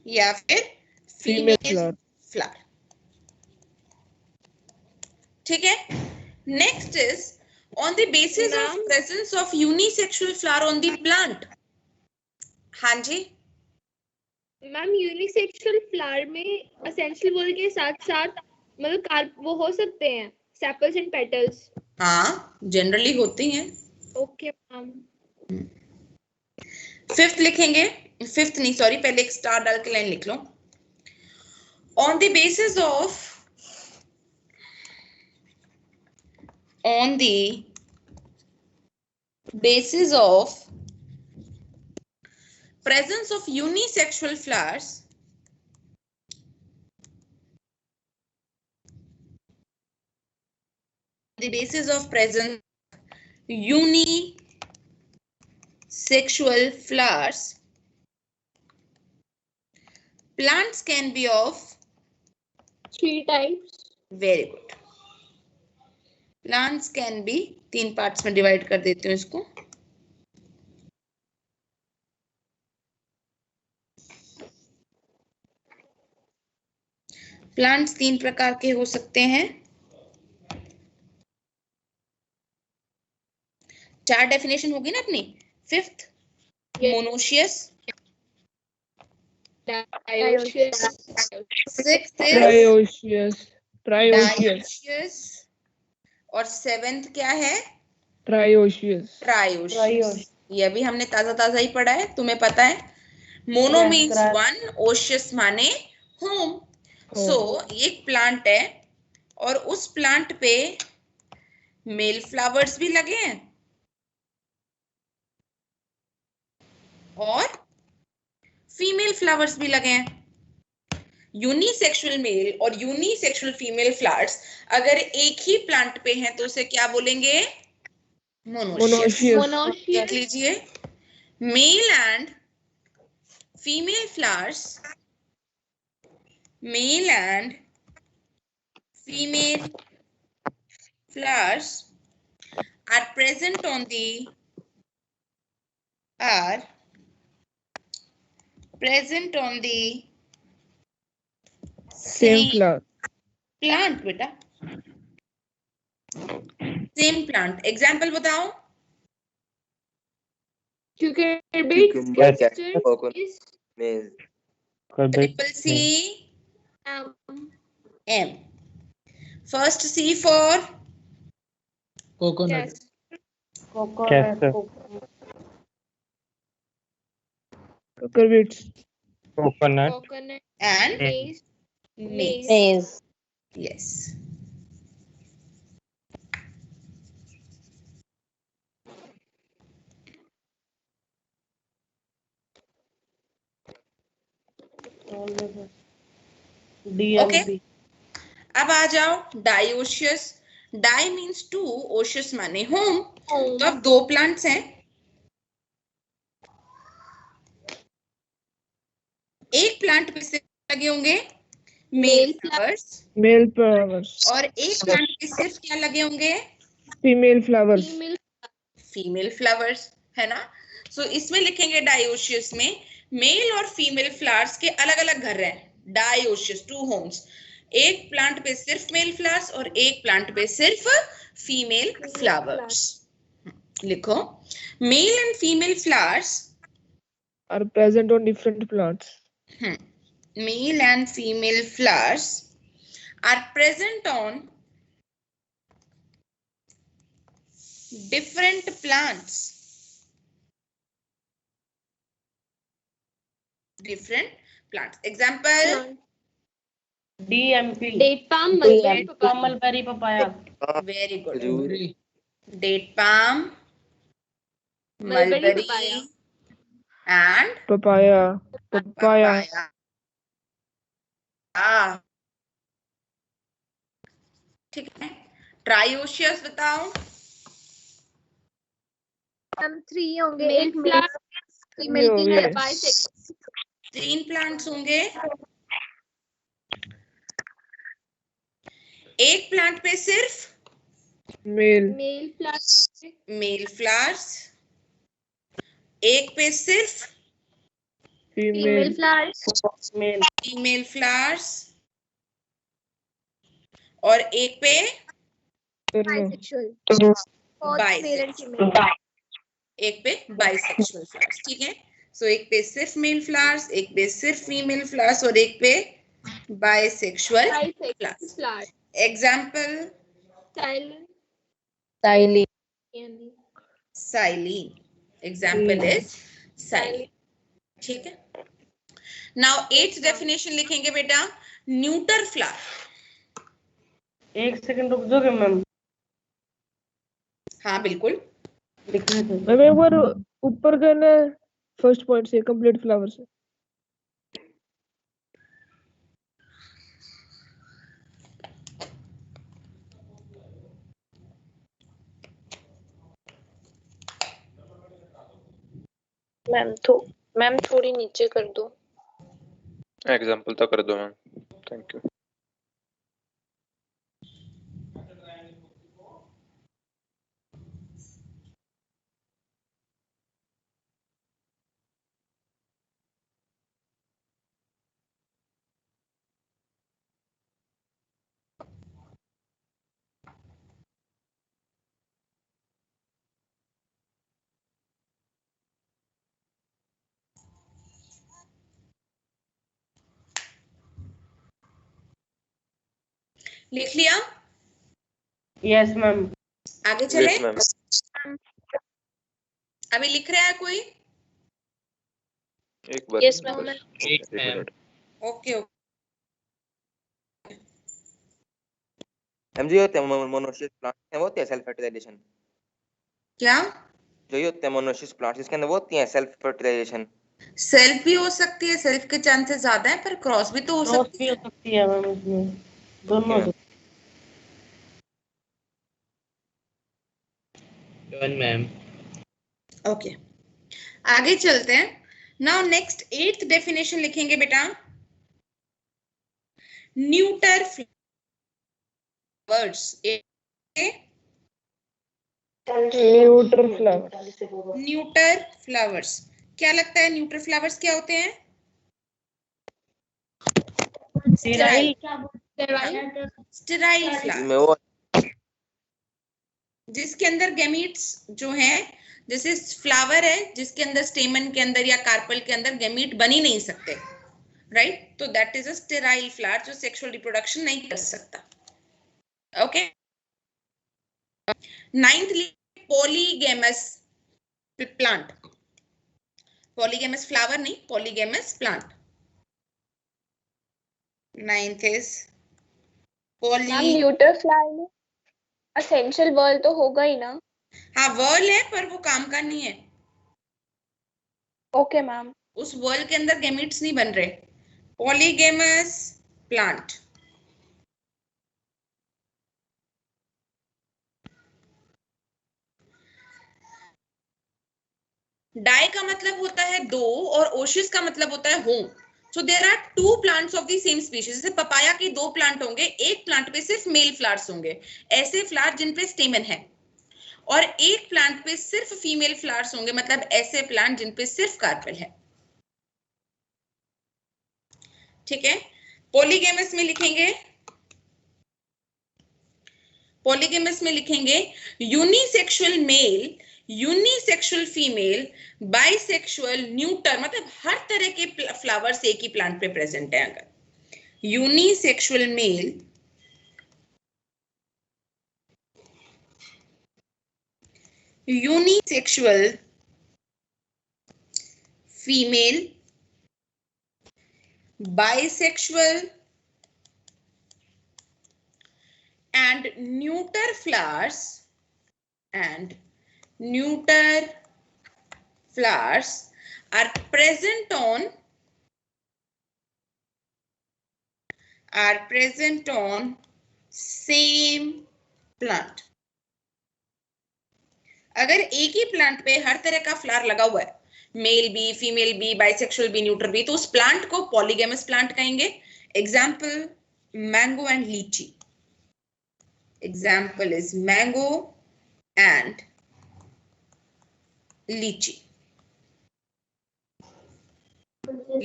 Speaker 1: या फिर फीमेल फ्लावर. ठीक है. Next is on the basis of presence of unisexual flower on the plant. हाँ जी
Speaker 4: मैम, यूनिसेक्सुअल फ्लावर में एसेंशियल वर्ड के साथ साथ मतलब वो हो सकते हैं सेपल्स एंड पेटल्स.
Speaker 1: हाँ, जनरली होती हैं.
Speaker 4: Okay ma'am.
Speaker 1: 5th लिखेंगे. 5th नहीं, सॉरी, पहले एक स्टार डाल के लाइन लिख लो. On the basis of presence of unisexual flowers, the basis of presence unisexual sexual flowers. Plants can be of
Speaker 4: 3 types.
Speaker 1: very good. Plants can be 3 parts में divide कर देती हूँ इसको. प्लांट्स 3 प्रकार के हो सकते हैं. 4 डेफिनेशन होगी ना अपनी. 5th monoecious,
Speaker 4: Dioecious.
Speaker 1: 6th is
Speaker 2: Trioecious.
Speaker 1: dioecious और 7th क्या है?
Speaker 2: Trioecious.
Speaker 1: ट्रायोशियस. ये अभी हमने ताजा ही पढ़ा है, तुम्हें पता है. Mono
Speaker 3: Yes,
Speaker 1: means
Speaker 3: correct.
Speaker 1: 1, ओशियस माने होम. सो एक प्लांट है और उस प्लांट पे मेल फ्लावर्स भी लगे हैं और फीमेल फ्लावर्स भी लगे हैं. यूनिसेक्सुअल मेल और यूनिसेक्सुअल फीमेल फ्लावर्स अगर एक ही प्लांट पे हैं तो उसे क्या बोलेंगे? मोनोशियस.
Speaker 2: Monoecious.
Speaker 1: देख लीजिए. Male and female flowers, male and female flowers are present on the
Speaker 2: Same flower.
Speaker 1: plant बेटा. same plant. example बताओ.
Speaker 4: Cucurbit.
Speaker 5: Cucumber क्या है?
Speaker 4: Custard
Speaker 5: Coconut.
Speaker 4: is
Speaker 5: Maize.
Speaker 1: triple C M. First C for
Speaker 7: Coconut.
Speaker 3: Coconut.
Speaker 2: Cucurbits.
Speaker 7: Coconut.
Speaker 4: coconut.
Speaker 1: and
Speaker 4: Maize.
Speaker 1: maize. Yes.
Speaker 3: DMB.
Speaker 1: अब आ जाओ dioecious. Die means 2, ओशियस माने home. तो अब 2 plants हैं. एक प्लांट पे सिर्फ लगे होंगे मेल फ्लावर्स
Speaker 2: Male flowers.
Speaker 1: और एक प्लांट पे सिर्फ क्या लगे होंगे?
Speaker 2: Female flowers.
Speaker 1: फीमेल फ्लावर्स, है ना. सो इसमें लिखेंगे डायोशियस में मेल और फीमेल फ्लावर्स के अलग अलग घर हैं. Dioecious 2 Holmes. एक प्लांट पे सिर्फ मेल फ्लावर्स और एक प्लांट पे सिर्फ फीमेल फ्लावर्स. लिखो. Male and female flowers
Speaker 2: Are present on different plants.
Speaker 1: male and female flowers are present on different plants. Example.
Speaker 3: DMP.
Speaker 4: Date palm, mulberry, papaya.
Speaker 3: Mulberry papaya.
Speaker 1: Very good.
Speaker 7: Khajuri.
Speaker 1: Date palm,
Speaker 4: Mulberry,
Speaker 1: mulberry,
Speaker 4: papaya.
Speaker 1: and
Speaker 2: Papaya.
Speaker 1: papaya. ठीक है. ट्रायोशियस बताओ.
Speaker 4: 3 होंगे. एक flower, female
Speaker 2: No,
Speaker 4: female
Speaker 2: yes.
Speaker 4: bisexual.
Speaker 1: 3 plants होंगे. एक plant पे सिर्फ
Speaker 2: Male.
Speaker 4: Male flower.
Speaker 1: Male flowers, एक पे सिर्फ
Speaker 4: Female
Speaker 2: Female.
Speaker 4: flowers.
Speaker 3: Male.
Speaker 1: Female flowers और एक पे
Speaker 2: No.
Speaker 4: Bisexual. Both
Speaker 1: Bisexual.
Speaker 4: male and female.
Speaker 1: एक पे बाइसेक्सुअल फ्लावर्स. ठीक है. सो एक पे सिर्फ मेल फ्लावर्स, एक पे सिर्फ फीमेल फ्लावर्स और एक पे bisexual
Speaker 4: Bisexual flower.
Speaker 1: Example.
Speaker 4: Silent.
Speaker 1: Silene. Example is silene. ठीक है. नाउ 8th डेफिनेशन लिखेंगे बेटा. Neuter flower.
Speaker 3: 1 सेकंड रुक जाओगे मैम?
Speaker 1: हाँ बिल्कुल.
Speaker 3: लिखने थे.
Speaker 2: मैम एक बार ऊपर करना फर्स्ट पॉइंट से कंप्लीट फ्लावर से.
Speaker 6: मैम थोड़ी नीचे कर दो।
Speaker 8: एग्जाम्पल तो कर दो मैम। Thank you.
Speaker 1: लिख लिया?
Speaker 3: Yes ma'am.
Speaker 1: आगे चले?
Speaker 8: Yes ma'am.
Speaker 1: अभी लिख रहा है कोई?
Speaker 8: एक बार
Speaker 6: यस मैम।
Speaker 8: बस, एक मिनट।
Speaker 1: ओके
Speaker 9: मैम जो होते हैं मोनोसिस प्लांट हैं वो होती है सेल्फ फर्टिलाइजेशन।
Speaker 1: क्या?
Speaker 9: जो ये होते हैं मोनोसिस प्लांट्स इसके अंदर वो होती है सेल्फ फर्टिलाइजेशन।
Speaker 1: सेल्फ भी हो सकती है, सेल्फ के चांसेस ज्यादा है, पर क्रॉस भी तो हो
Speaker 3: क्रॉस
Speaker 1: सकती
Speaker 3: भी
Speaker 1: है।
Speaker 3: हो सकती है मैम, इसमें दोनों हो सकती
Speaker 7: डन मैम।
Speaker 1: ओके आगे चलते हैं। नाउ नेक्स्ट 8th डेफिनेशन लिखेंगे बेटा, neuter flowers.
Speaker 2: Neutral flower.
Speaker 1: Neuter flowers, क्या लगता है न्यूटर फ्लावर्स क्या होते हैं?
Speaker 3: स्टेराइल।
Speaker 1: स्टेराइल फ्लावर,
Speaker 9: में वो
Speaker 1: जिसके अंदर गैमीट्स जो हैं, जैसे फ्लावर है जिसके अंदर स्टेमन के अंदर या कार्पल के अंदर गैमीट बन ही नहीं सकते, राइट? तो that is a sterile flower, जो सेक्सुअल रिप्रोडक्शन नहीं कर सकता। Okay 9th polygamous plant. Polygamous flower नहीं, polygamous plant. 9th is poly.
Speaker 6: Neuter flower में असेंशियल वर्ल तो होगा ही ना?
Speaker 1: हाँ वर्ल है, पर वो काम का नहीं है।
Speaker 6: Okay ma'am.
Speaker 1: उस वर्ल के अंदर गैमीट्स नहीं बन रहे। Polygamous plant. डाई का मतलब होता है दो और ओशिस का मतलब होता है home. So there are two plants of the same species. जैसे पपाया के दो प्लांट होंगे, एक प्लांट पे सिर्फ मेल फ्लावर्स होंगे, ऐसे फ्लावर जिन पे स्टेमन है, और एक प्लांट पे सिर्फ फीमेल फ्लावर्स होंगे, मतलब ऐसे प्लांट जिन पे सिर्फ कार्पेल है। ठीक है, पॉलीगैमस में लिखेंगे, पॉलीगैमस में लिखेंगे unisexual male, unisexual female, bisexual, neuter, मतलब हर तरह के फ्लावर्स एक ही प्लांट पे प्रेजेंट है। अगर unisexual male, unisexual female, bisexual and neuter flowers, and neuter flowers are present on same plant. अगर एक ही प्लांट पे हर तरह का फ्लावर लगा हुआ है, मेल भी, फीमेल भी, बाइसेक्सुअल भी, न्यूट्रल भी, तो उस प्लांट को पॉलीगैमस प्लांट कहेंगे। एग्जाम्पल मैंगो एंड लीची। एग्जाम्पल इज मैंगो एंड लीची।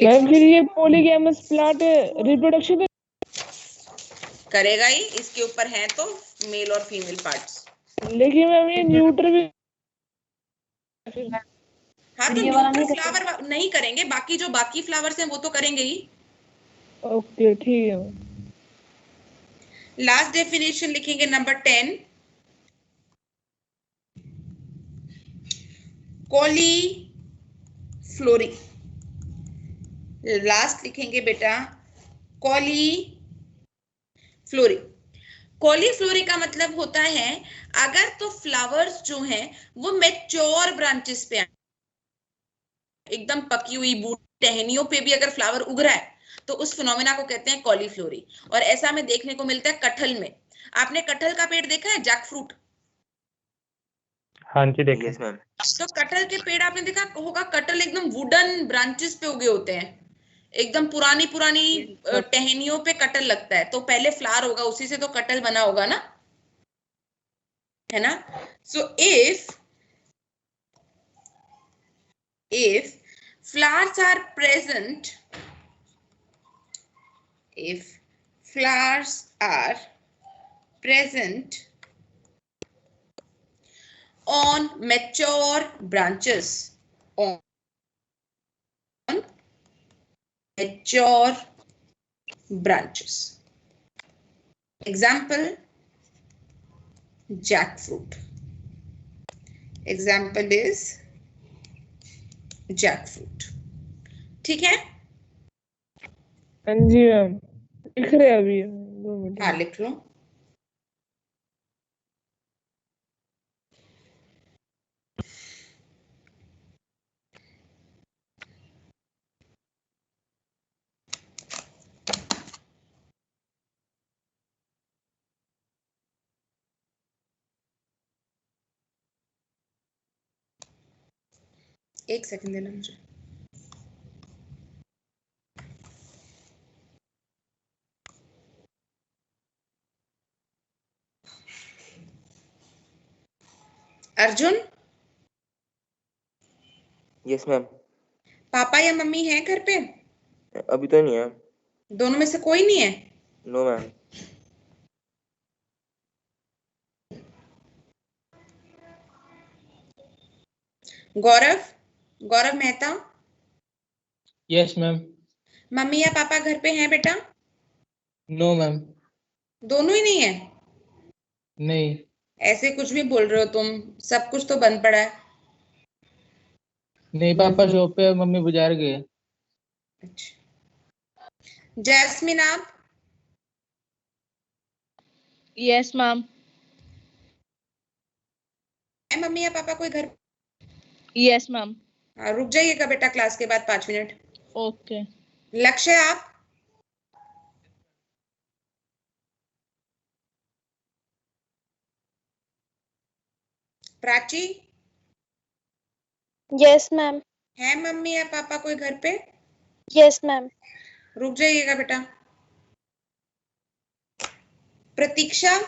Speaker 2: मैम फिर ये पॉलीगैमस प्लांट रिप्रोडक्शन
Speaker 1: करेगा ही, इसके ऊपर है तो मेल और फीमेल पार्ट्स।
Speaker 2: लेकिन मैम ये न्यूट्रल भी
Speaker 1: हाँ तो न्यूट्रल फ्लावर नहीं करेंगे, बाकी जो बाकी फ्लावर्स हैं वो तो करेंगे ही।
Speaker 2: ओके ठीक है।
Speaker 1: लास्ट डेफिनेशन लिखेंगे नंबर 10, कॉलीफ्लोरी। लास्ट लिखेंगे बेटा कॉलीफ्लोरी। कॉलीफ्लोरी का मतलब होता है अगर तो फ्लावर्स जो हैं वो मैच्योर ब्रांचेस पे, एकदम पकी हुई बूट टहनियों पे भी अगर फ्लावर उग रहा है तो उस फिनोमेना को कहते हैं कॉलीफ्लोरी। और ऐसा हमें देखने को मिलता है कटहल में। आपने कटहल का पेड़ देखा है, जैक फ्रूट?
Speaker 7: हाँ जी देखें।
Speaker 9: Yes ma'am.
Speaker 1: तो कटहल के पेड़ आपने देखा होगा, कटहल एकदम वुडन ब्रांचेस पे उगे होते हैं, एकदम पुरानी पुरानी टहनियों पे कटहल लगता है, तो पहले फ्लावर होगा, उसी से तो कटहल बना होगा ना, है ना। सो if flowers are present, if flowers are present on mature branches, on mature branches, example jackfruit, example is jackfruit, ठीक है।
Speaker 2: हाँ जी मैम, लिख रहे अभी 2 मिनट।
Speaker 1: हाँ लिख लो। एक सेकंड देना मुझे। Arjun,
Speaker 9: yes ma'am.
Speaker 1: पापा या मम्मी है घर पे?
Speaker 9: अभी तो नहीं है।
Speaker 1: दोनों में से कोई नहीं है?
Speaker 9: No ma'am.
Speaker 1: Gaurav, Gaurav Mehta,
Speaker 7: yes ma'am.
Speaker 1: Mummy या पापा घर पे हैं बेटा?
Speaker 7: No ma'am.
Speaker 1: दोनों ही नहीं है?
Speaker 7: नहीं।
Speaker 1: ऐसे कुछ भी बोल रहे हो तुम, सब कुछ तो बंद पड़ा है।
Speaker 7: नहीं, पापा शॉप पे, मम्मी बाजार गए।
Speaker 1: अच्छा, जैस्मिन आप?
Speaker 4: Yes ma'am.
Speaker 1: है मम्मी या पापा कोई घर?
Speaker 4: Yes ma'am.
Speaker 1: रुक जाइएगा बेटा क्लास के बाद 5 मिनट।
Speaker 4: ओके।
Speaker 1: लक्ष्य आप? प्राची?
Speaker 6: Yes ma'am.
Speaker 1: है मम्मी या पापा कोई घर पे?
Speaker 6: Yes ma'am.
Speaker 1: रुक जाइएगा बेटा। प्रतीक्षा?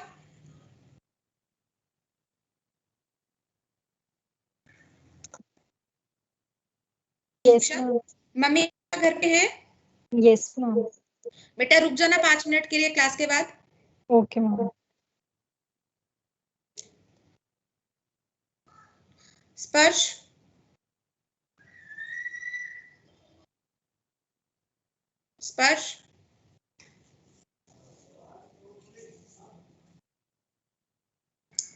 Speaker 10: Yes ma'am.
Speaker 1: मम्मी घर पे है?
Speaker 10: Yes ma'am.
Speaker 1: बेटा रुक जाना 5 मिनट के लिए क्लास के बाद।
Speaker 10: Okay ma'am.
Speaker 1: स्पर्श? स्पर्श?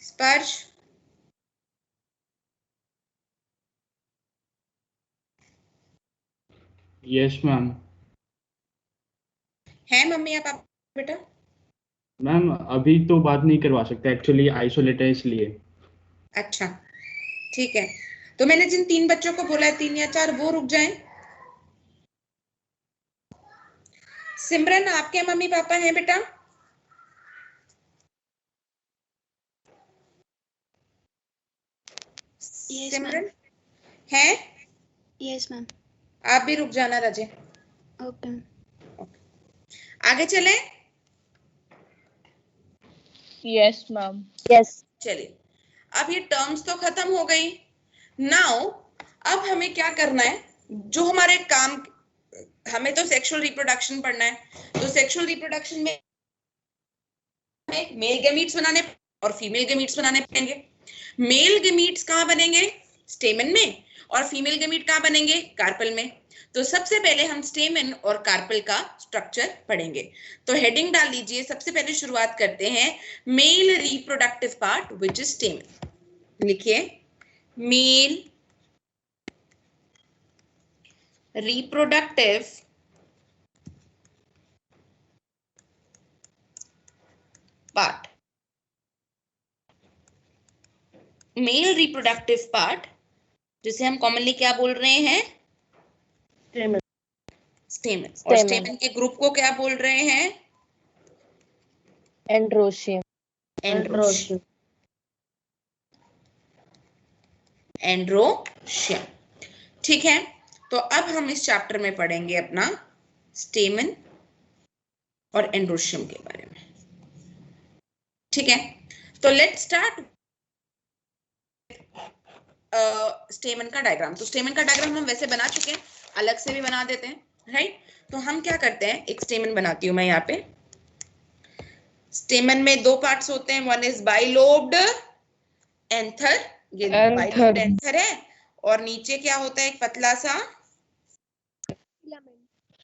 Speaker 1: स्पर्श?
Speaker 11: Yes ma'am.
Speaker 1: है मम्मी या पापा बेटा?
Speaker 11: मैम अभी तो बात नहीं करवा सकते, एक्चुअली आइसोलेट है इसलिए।
Speaker 1: अच्छा ठीक है, तो मैंने जिन 3 बच्चों को बोला है 3 या 4, वो रुक जाएं। सिमरन आपके मम्मी पापा हैं बेटा? सिमरन है?
Speaker 10: Yes ma'am.
Speaker 1: आप भी रुक जाना रजे।
Speaker 10: ओके।
Speaker 1: आगे चले?
Speaker 4: Yes ma'am.
Speaker 10: यस।
Speaker 1: चलिए, अब ये टर्म्स तो खत्म हो गई। नाउ अब हमें क्या करना है, जो हमारे काम, हमें तो सेक्सुअल रिप्रोडक्शन पढ़ना है, तो सेक्सुअल रिप्रोडक्शन में मेल गैमीट्स बनाने और फीमेल गैमीट्स बनाने पड़ेंगे। मेल गैमीट्स कहाँ बनेंगे? स्टेमन में। और फीमेल गैमीट कहाँ बनेंगे? कार्पल में। तो सबसे पहले हम स्टेमन और कार्पल का स्ट्रक्चर पढ़ेंगे। तो हेडिंग डाल लीजिए, सबसे पहले शुरुआत करते हैं male reproductive part which is stamen. लिखिए male reproductive part. Male reproductive part जिसे हम कॉमनली क्या बोल रहे हैं?
Speaker 3: स्टेमन।
Speaker 1: स्टेमन। और स्टेमन के ग्रुप को क्या बोल रहे हैं?
Speaker 10: एंड्रोशियम।
Speaker 1: एंड्रोशियम। एंड्रोशियम। ठीक है, तो अब हम इस चैप्टर में पढ़ेंगे अपना स्टेमन और एंड्रोशियम के बारे में। ठीक है, तो लेट्स स्टार्ट स्टेमन का डायग्राम। तो स्टेमन का डायग्राम हम वैसे बना चुके हैं, अलग से भी बना देते हैं, राइट। तो हम क्या करते हैं, एक स्टेमन बनाती हूँ मैं यहाँ पे। स्टेमन में दो पार्ट्स होते हैं, वन इज बाइलोब्ड एंथर, ये बाइलोब्ड एंथर है, और नीचे क्या होता है, एक पतला सा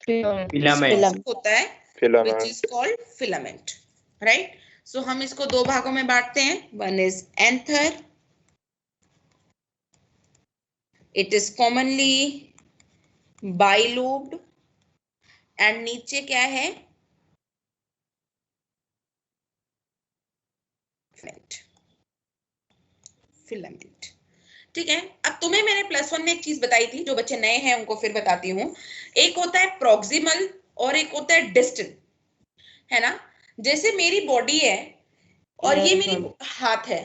Speaker 2: फिलामेंट
Speaker 1: होता है which is called filament, right? So हम इसको दो भागों में बांटते हैं, one is anther, it is commonly bilobed, and नीचे क्या है, फिलामेंट। ठीक है, अब तुम्हें मैंने +1 में एक चीज बताई थी, जो बच्चे नए हैं उनको फिर बताती हूँ। एक होता है प्रोक्सिमल और एक होता है डिस्टल, है ना। जैसे मेरी बॉडी है और ये मेरी हाथ है,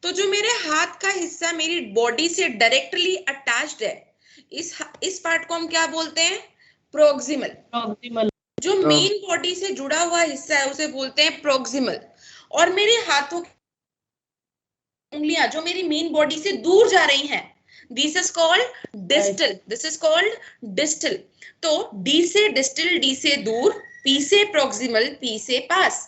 Speaker 1: तो जो मेरे हाथ का हिस्सा मेरी बॉडी से डायरेक्टली अटैच्ड है, इस पार्ट को हम क्या बोलते हैं, प्रोक्सिमल। जो मेन बॉडी से जुड़ा हुआ हिस्सा है उसे बोलते हैं प्रोक्सिमल। और मेरे हाथों की उंगलियां जो मेरी मेन बॉडी से दूर जा रही हैं, this is called distal, this is called distal. तो डी से डिस्टल, डी से दूर, पी से प्रोक्सिमल, पी से पास।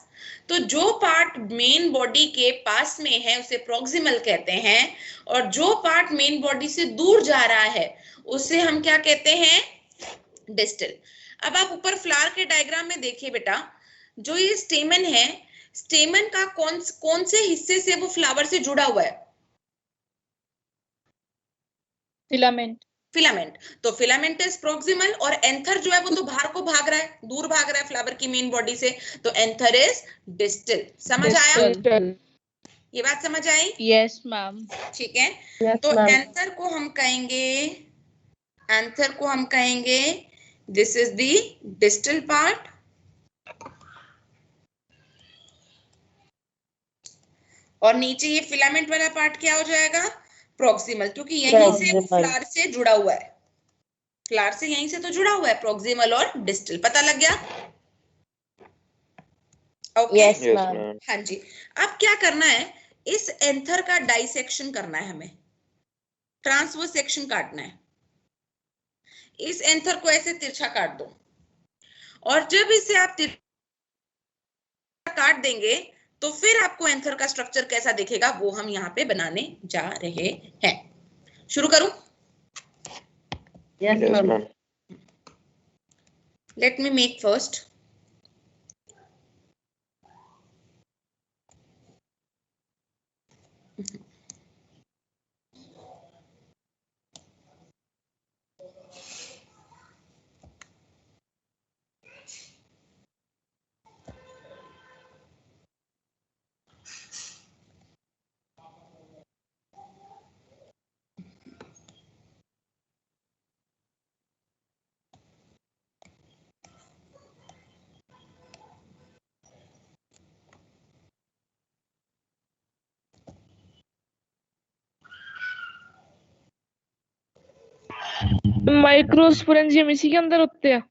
Speaker 1: तो जो पार्ट मेन बॉडी के पास में है उसे प्रोक्सिमल कहते हैं, और जो पार्ट मेन बॉडी से दूर जा रहा है उसे हम क्या कहते हैं, डिस्टल। अब आप ऊपर फ्लावर के डायग्राम में देखिए बेटा, जो ये स्टेमन है, स्टेमन का कौन से हिस्से से वो फ्लावर से जुड़ा हुआ है, फिलामेंट। तो फिलामेंट इज प्रोक्सिमल, और एंथर जो है वो तो बाहर को भाग रहा है, दूर भाग रहा है फ्लावर की मेन बॉडी से, तो एंथर इज डिस्टल। समझ आया, ये बात समझ आई?
Speaker 2: Yes ma'am.
Speaker 1: ठीक है, तो एंथर को हम कहेंगे this is the distal part, और नीचे ये फिलामेंट वाला पार्ट क्या हो जाएगा, प्रोक्सिमल, क्योंकि यहीं से फ्लावर से जुड़ा हुआ है, फ्लावर से यहीं से तो जुड़ा हुआ है, प्रोक्सिमल और डिस्टल। पता लग गया? Okay,
Speaker 8: Yes, ma'am.
Speaker 1: हाँ जी। अब क्या करना है, इस एंथर का डाइसेक्शन करना है हमें, ट्रांसवर्स सेक्शन काटना है। इस एंथर को ऐसे तिरछा काट दो, और जब इसे आप तिरछा काट देंगे तो फिर आपको एंथर का स्ट्रक्चर कैसा दिखेगा वो हम यहाँ पे बनाने जा रहे हैं। शुरू करूं?
Speaker 8: Yes, ma'am.
Speaker 1: Let me make first.
Speaker 2: Microsporangium इसी के अंदर होते हैं।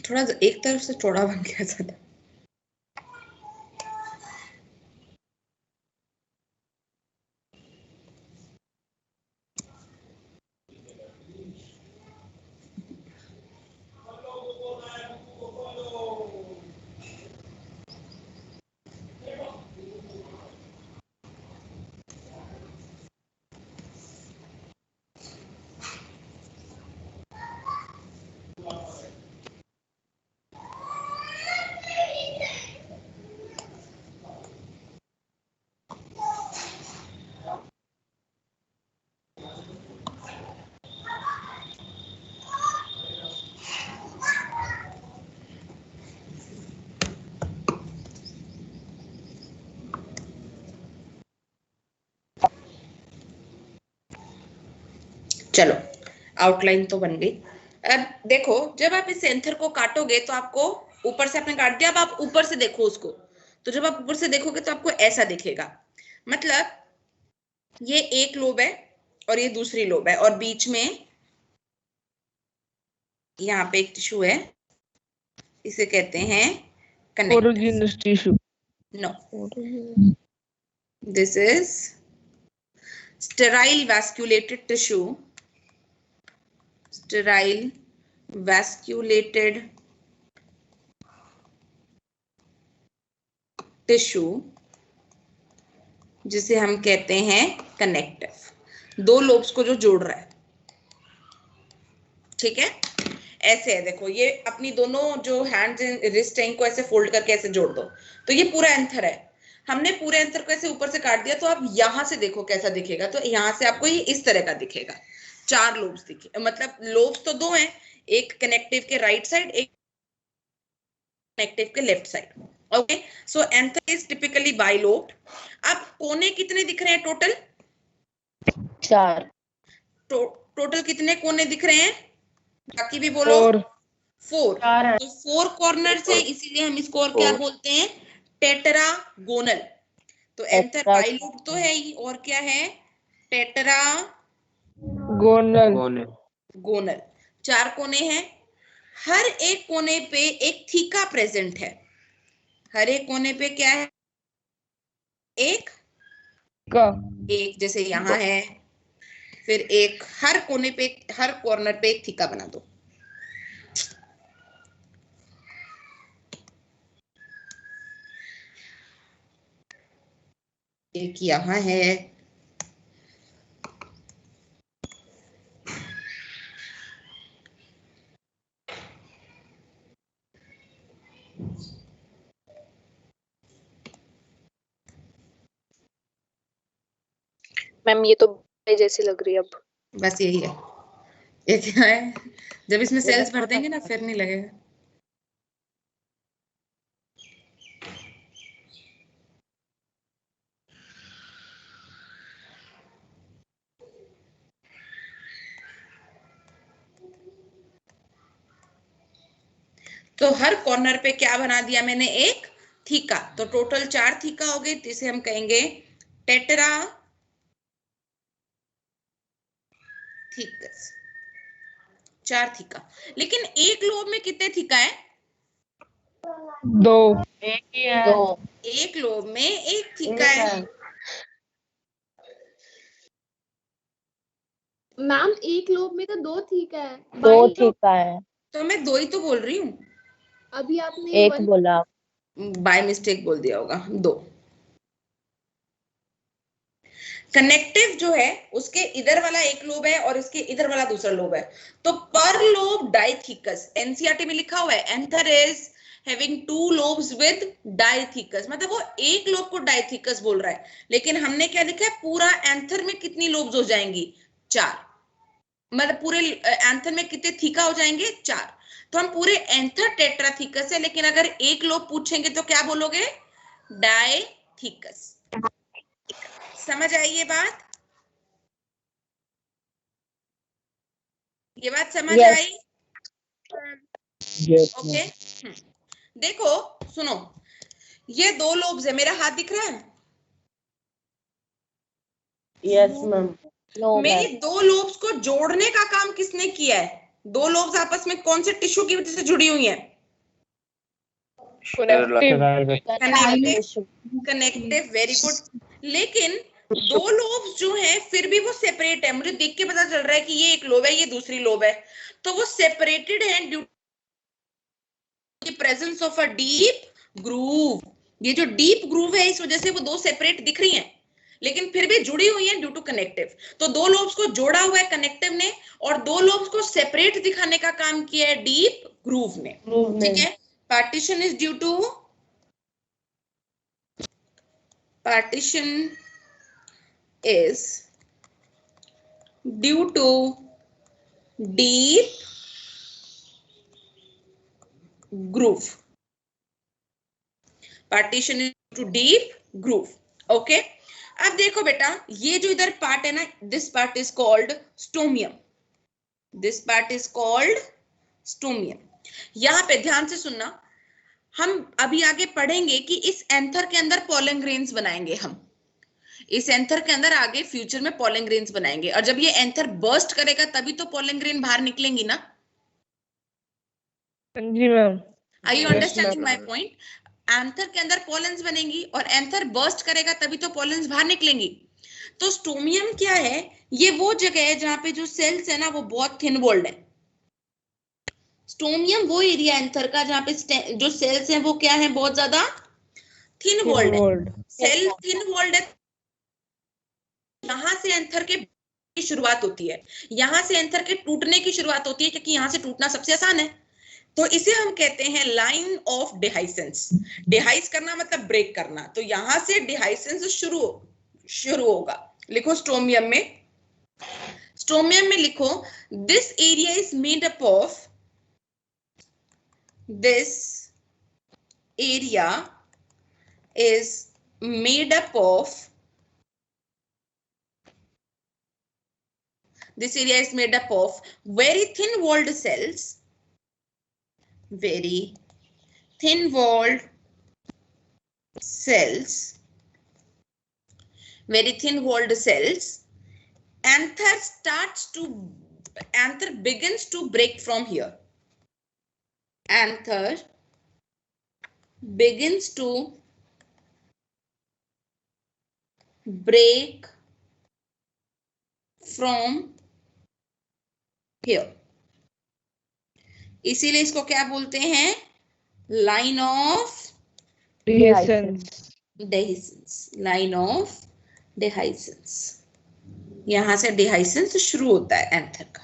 Speaker 1: थोड़ा एक तरफ से चौड़ा बन गया था। चलो आउटलाइन तो बन गई। अब देखो जब आप इस एंथर को काटोगे तो आपको ऊपर से आपने काट दिया, अब आप ऊपर से देखो उसको, तो जब आप ऊपर से देखोगे तो आपको ऐसा दिखेगा। मतलब ये एक लोब है और ये दूसरी लोब है और बीच में यहाँ पे एक टिश्यू है, इसे कहते हैं connective.
Speaker 2: Original tissue.
Speaker 1: No, this is sterile vasculated tissue. Sterile vasculated tissue जिसे हम कहते हैं कनेक्टिव, दो लोब्स को जो जोड़ रहा है। ठीक है, ऐसे है, देखो ये अपनी दोनों जो हैंड्स रिस्ट है इनको ऐसे फोल्ड करके ऐसे जोड़ दो, तो ये पूरा एंथर है। हमने पूरे एंथर को ऐसे ऊपर से काट दिया, तो आप यहां से देखो कैसा दिखेगा, तो यहां से आपको ये इस तरह का दिखेगा, 4 लोब्स दिखे, मतलब लोब्स तो 2 हैं, एक कनेक्टिव के राइट साइड, एक कनेक्टिव के left side. Okay, so anther is typically bilobed. अब कोने कितने दिख रहे हैं टोटल?
Speaker 3: 4।
Speaker 1: टोटल कितने कोने दिख रहे हैं? बाकी भी बोलो। 4। तो 4 कॉर्नर से, इसीलिए हम इसको और क्या बोलते हैं? टेट्रागोनल। तो एंथर बाइलोब्ड तो है ही, और क्या है? टेट्रागोनल। 4 कोने हैं, हर एक कोने पे एक थीका प्रेजेंट है। हर एक कोने पे क्या है? एक जैसे यहाँ है, फिर एक हर कोने पे, हर कॉर्नर पे एक थीका बना दो। एक यहाँ है,
Speaker 6: मैम ये तो जैसी लग रही है अब।
Speaker 1: बस यही है। ये क्या है? जब इसमें सेल्स भर देंगे ना फिर नहीं लगेगा। तो हर कॉर्नर पे क्या बना दिया मैंने? एक थीका। तो टोटल 4 थीका हो गए, जिसे हम कहेंगे टेट्रा थीकस। 4 थीका। लेकिन एक लोब में कितने थीका है?
Speaker 2: 2।
Speaker 3: एक ही है।
Speaker 1: एक लोब में एक थीका है।
Speaker 4: मैम एक लोब में तो 2 थीका है।
Speaker 3: 2 थीका है।
Speaker 1: तो मैं 2 ही तो बोल रही हूँ।
Speaker 4: अभी आपने
Speaker 3: 1 बोला।
Speaker 1: बाय मिस्टेक बोल दिया होगा। 2। कनेक्टिव जो है उसके इधर वाला एक लोब है और इसके इधर वाला दूसरा लोब है, तो पर लोब डाइथीकस। एनसीईआरटी में लिखा हुआ है anther is having 2 lobes with dithecous, मतलब वो एक लोब को डाइथीकस बोल रहा है, लेकिन हमने क्या लिखा है? पूरा एंथर में कितनी लोब्स हो जाएंगी? 4। मतलब पूरे एंथर में कितने थीका हो जाएंगे? 4। तो हम पूरे एंथर टेट्राथीकस है, लेकिन अगर एक लोब पूछेंगे तो क्या बोलोगे? डाइथीकस। समझ आई ये बात? ये बात समझ आई? ओके। देखो सुनो, ये 2 लोब्स है, मेरा हाथ दिख रहा है?
Speaker 3: Yes ma'am.
Speaker 1: मेरी 2 लोब्स को जोड़ने का काम किसने किया है? 2 लोब्स आपस में कौन से टिश्यू की वजह से जुड़ी हुई हैं? कनेक्टिव। Very good. लेकिन 2 लोब्स जो हैं फिर भी वो सेपरेट है। मुझे देख के पता चल रहा है कि ये एक लोब है, ये दूसरी लोब है, तो वो सेपरेटेड है due to the presence of a deep groove. ये जो डीप ग्रूव है इस वजह से वो 2 सेपरेट दिख रही हैं, लेकिन फिर भी जुड़ी हुई है ड्यू टू कनेक्टिव। तो 2 लोब्स को जोड़ा हुआ है कनेक्टिव ने, और 2 लोब्स को सेपरेट दिखाने का काम किया है डीप ग्रूव ने। ठीक है, partition is due to deep groove. Partition is due to deep groove. Okay. अब देखो बेटा, ये जो इधर पार्ट है ना, this part is called stomium. This part is called stomium. यहाँ पे ध्यान से सुनना, हम अभी आगे पढ़ेंगे कि इस एंथर के अंदर पोलन ग्रेन्स बनाएंगे। हम इस एंथर के अंदर आगे फ्यूचर में पोलन ग्रेन्स बनाएंगे, और जब ये एंथर बर्स्ट करेगा तभी तो पोलन ग्रेन बाहर निकलेंगी ना।
Speaker 2: जी ma'am.
Speaker 1: Are you understanding my point? Anther के अंदर पोलन्स बनेंगी और एंथर बर्स्ट करेगा तभी तो पोलन्स बाहर निकलेंगी। तो स्टोमियम क्या है? ये वो जगह है जहां पे जो सेल्स है ना वो बहुत थिन वॉल्ड है। स्टोमियम वो एरिया एंथर का जहां पे जो सेल्स हैं वो क्या है, बहुत ज्यादा थिन वॉल्ड है। सेल थिन वॉल्ड है, यहां से एंथर की शुरुआत होती है, यहां से एंथर के टूटने की शुरुआत होती है, क्योंकि यहां से टूटना सबसे आसान है। तो इसे हम कहते हैं लाइन ऑफ डिहाइसेंस। डिहाइस करना मतलब ब्रेक करना, तो यहां से डिहाइसेंस शुरू होगा। लिखो स्टोमियम में लिखो, this area is made up of, this area is made up of, this area is made up of very thin walled cells, very thin walled cells, very thin walled cells. Anther begins to break from here. Anther begins to break from here. इसीलिए इसको क्या बोलते हैं? Line of dehiscence. Line of dehiscence, यहां से डिहाइसेंस शुरू होता है एंथर का।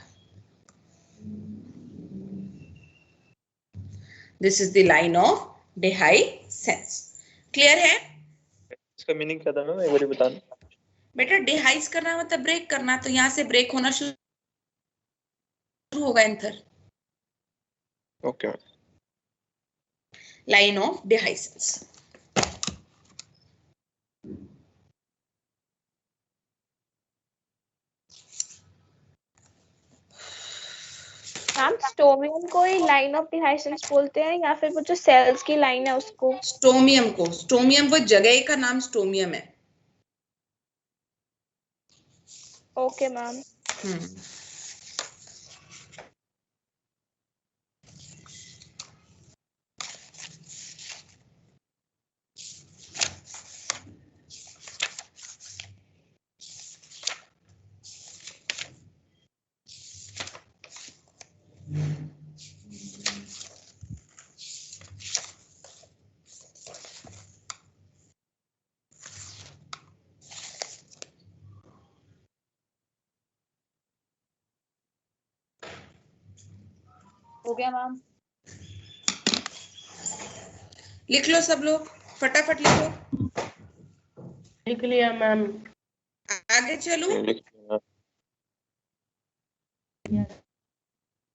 Speaker 1: This is the line of dehiscence. Clear है?
Speaker 8: इसका मीनिंग क्या था मैम, एक बार बताना।
Speaker 1: बेटा डिहाइस करना मतलब ब्रेक करना, तो यहाँ से ब्रेक होना शुरू होगा anther.
Speaker 8: Okay.
Speaker 1: Line of dehiscence.
Speaker 4: Ma'am stomium को ही लाइन ऑफ डिहाइसेंस बोलते हैं या फिर वो जो सेल्स की लाइन है उसको?
Speaker 1: स्टोमियम वो जगह का नाम स्टोमियम है।
Speaker 4: Okay ma'am.
Speaker 10: हो गया मैम?
Speaker 1: लिख लो सब लोग, फटाफट लिखो।
Speaker 3: लिख लिया मैम।
Speaker 1: आगे चलो।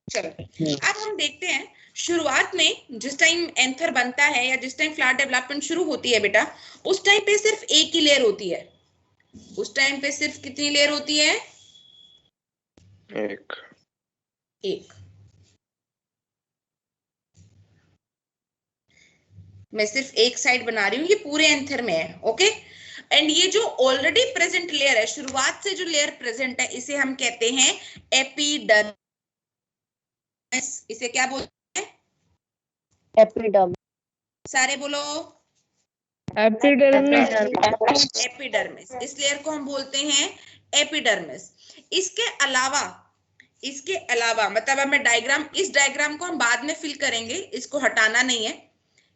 Speaker 1: चलो अब हम देखते हैं, शुरुआत में जिस टाइम एंथर बनता है या जिस टाइम फ्लावर डेवलपमेंट शुरू होती है बेटा, उस टाइम पे सिर्फ एक ही लेयर होती है। उस टाइम पे सिर्फ कितनी लेयर होती है?
Speaker 8: एक।
Speaker 1: मैं सिर्फ एक साइड बना रही हूँ, ये पूरे एंथर में है। ओके, एंड ये जो ऑलरेडी प्रेजेंट लेयर है, शुरुआत से जो लेयर प्रेजेंट है, इसे हम कहते हैं एपिडर्मिस। इसे क्या बोलते हैं? एपिडर्मिस। सारे बोलो एपिडर्मिस। इस लेयर को हम बोलते हैं एपिडर्मिस। इसके अलावा मतलब अब मैं इस डायग्राम को हम बाद में फिल करेंगे, इसको हटाना नहीं है,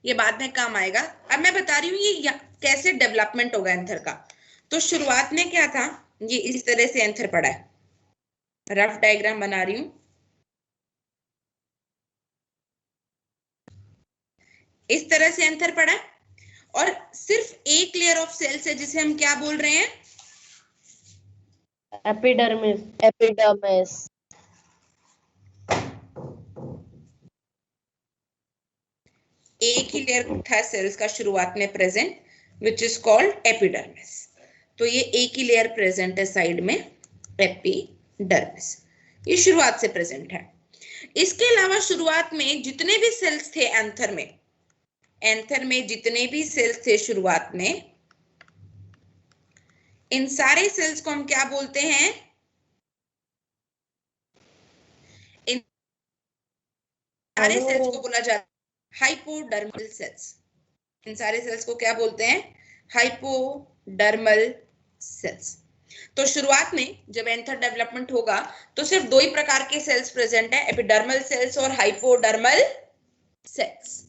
Speaker 1: ये बाद में काम आएगा। अब मैं बता रही हूँ ये कैसे डेवलपमेंट होगा एंथर का। तो शुरुआत में क्या था, ये इस तरह से एंथर पड़ा है, रफ डायग्राम बना रही हूँ। इस तरह से एंथर पड़ा है और सिर्फ एक लेयर ऑफ सेल्स है जिसे हम क्या बोल रहे हैं?
Speaker 3: एपिडर्मिस।
Speaker 1: एक ही लेयर था सेल्स का शुरुआत में present, which is called epidermis. तो ये एक ही लेयर प्रेजेंट है साइड में, एपिडर्मिस। ये शुरुआत से प्रेजेंट है। इसके अलावा शुरुआत में जितने भी सेल्स थे एंथर में जितने भी सेल्स थे शुरुआत में, इन सारे सेल्स को हम क्या बोलते हैं? इन सारे सेल्स को बोला जाता है हाइपोडर्मल सेल्स। इन सारे सेल्स को क्या बोलते हैं? Hypodermal sales. तो शुरुआत में जब एंथर डेवलपमेंट होगा तो सिर्फ दो ही प्रकार के सेल्स प्रेजेंट है, एपिडर्मल सेल्स और हाइपोडर्मल सेल्स।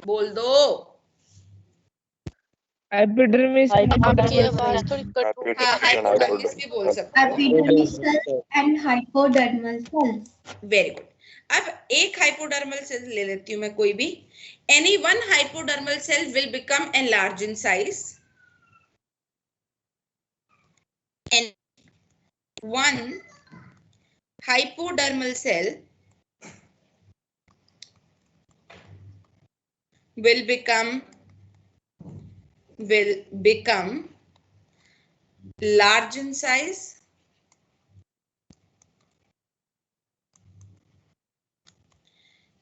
Speaker 1: बोल दो।
Speaker 2: एपिडर्मिस
Speaker 6: आपकी आवाज थोड़ी कट हो रही
Speaker 1: हाँ, हाइपोडर्मिस भी बोल सकते हो।
Speaker 10: Epidermis cells and hypodermal cells.
Speaker 1: Very good. अब एक हाइपोडर्मल सेल ले लेती हूँ मैं कोई भी। Any one hypodermal cell will become enlarge in size. One hypodermal cell will become large in size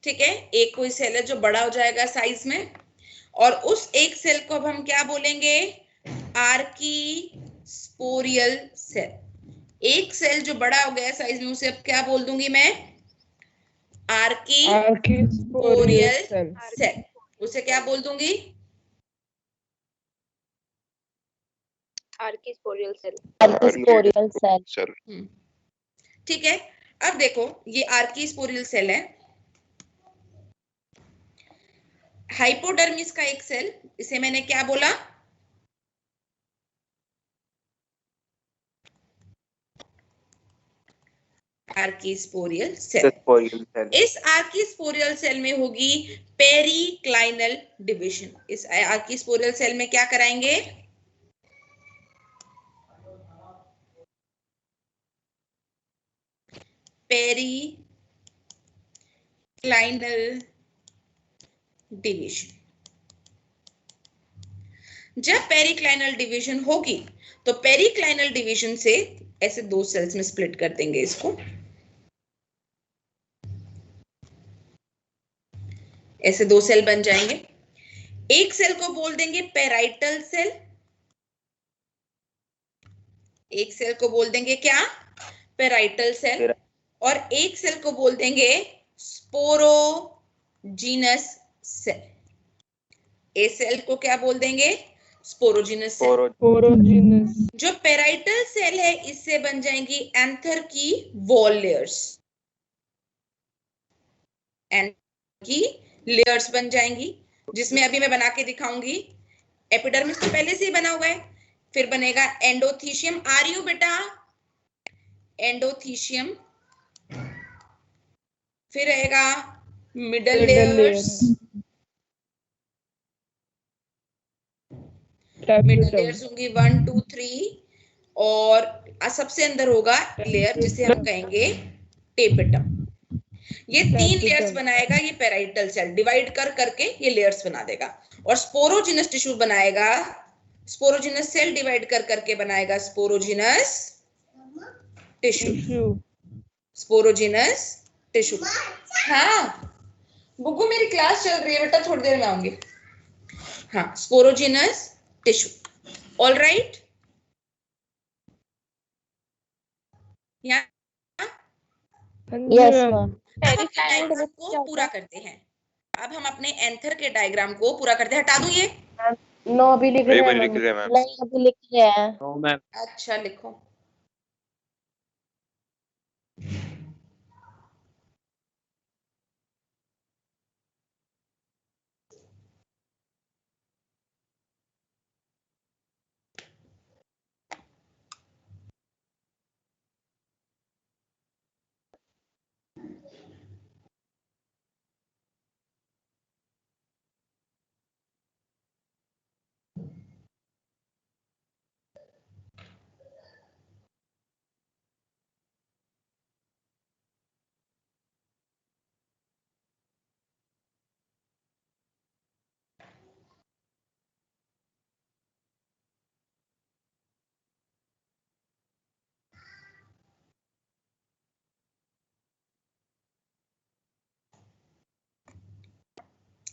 Speaker 1: ठीक है, एक कोई सेल है जो बड़ा हो जाएगा साइज में, और उस एक सेल को अब हम क्या बोलेंगे? आर्कीस्पोरियल सेल। एक सेल जो बड़ा हो गया साइज में उसे अब क्या बोल दूंगी मैं? आर्कीस्पोरियल सेल। उसे क्या बोल दूंगी?
Speaker 6: आर्कीस्पोरियल सेल।
Speaker 10: Archisporial cell.
Speaker 1: ठीक है, अब देखो ये आर्कीस्पोरियल सेल है। हाइपोडर्मिस का एक सेल, इसे मैंने क्या बोला? आर्कीस्पोरियल सेल। इस आर्कीस्पोरियल सेल में होगी पेरिक्लाइनल डिवीजन। इस आर्कीस्पोरियल सेल में क्या कराएंगे? Periclinal division. जब पेरिक्लाइनल डिवीजन होगी तो पेरिक्लाइनल डिवीजन से ऐसे दो सेल्स में स्प्लिट कर देंगे इसको। ऐसे दो सेल बन जाएंगे। एक सेल को बोल देंगे पेराइटल सेल। एक सेल को बोल देंगे क्या? Parietal cell. और एक सेल को बोल देंगे स्पोरोजीनस सेल। ए सेल को क्या बोल देंगे? Sporogenous cell. जो पेराइटल सेल है इससे बन जाएंगी एंथर की वॉल लेयर्स। एंथर की लेयर्स बन जाएंगी, जिसमें अभी मैं बना के दिखाऊंगी। एपिडर्मिस तो पहले से ही बना हुआ है। फिर बनेगा एंडोथीशियम। आ रही हो बेटा? एंडोथीशियम। फिर रहेगा मिडल लेयर्स। मिडल लेयर्स होंगी 1 2 3, और सबसे अंदर होगा लेयर जिसे हम कहेंगे टेपेटम। ये 3 लेयर्स बनाएगा ये पेराइटल सेल। डिवाइड कर करके ये लेयर्स बना देगा। और स्पोरोजिनस टिश्यू बनाएगा। स्पोरोजिनस सेल डिवाइड कर करके बनाएगा स्पोरोजिनस टिश्यू। Sporogenous tissue. हाँ बुग्गू मेरी क्लास चल रही है बेटा, थोड़ी देर में आऊंगी। हाँ, sporogenous tissue. All right,
Speaker 10: Yes, ma'am.
Speaker 1: अब अपने डायग्राम को पूरा करते हैं। अब हम अपने एंथर के डायग्राम को पूरा करते हैं। हटा दूं ये?
Speaker 3: नो अभी लिख रहे हैं।
Speaker 10: नहीं अभी लिख रहे हैं।
Speaker 1: अच्छा लिखो।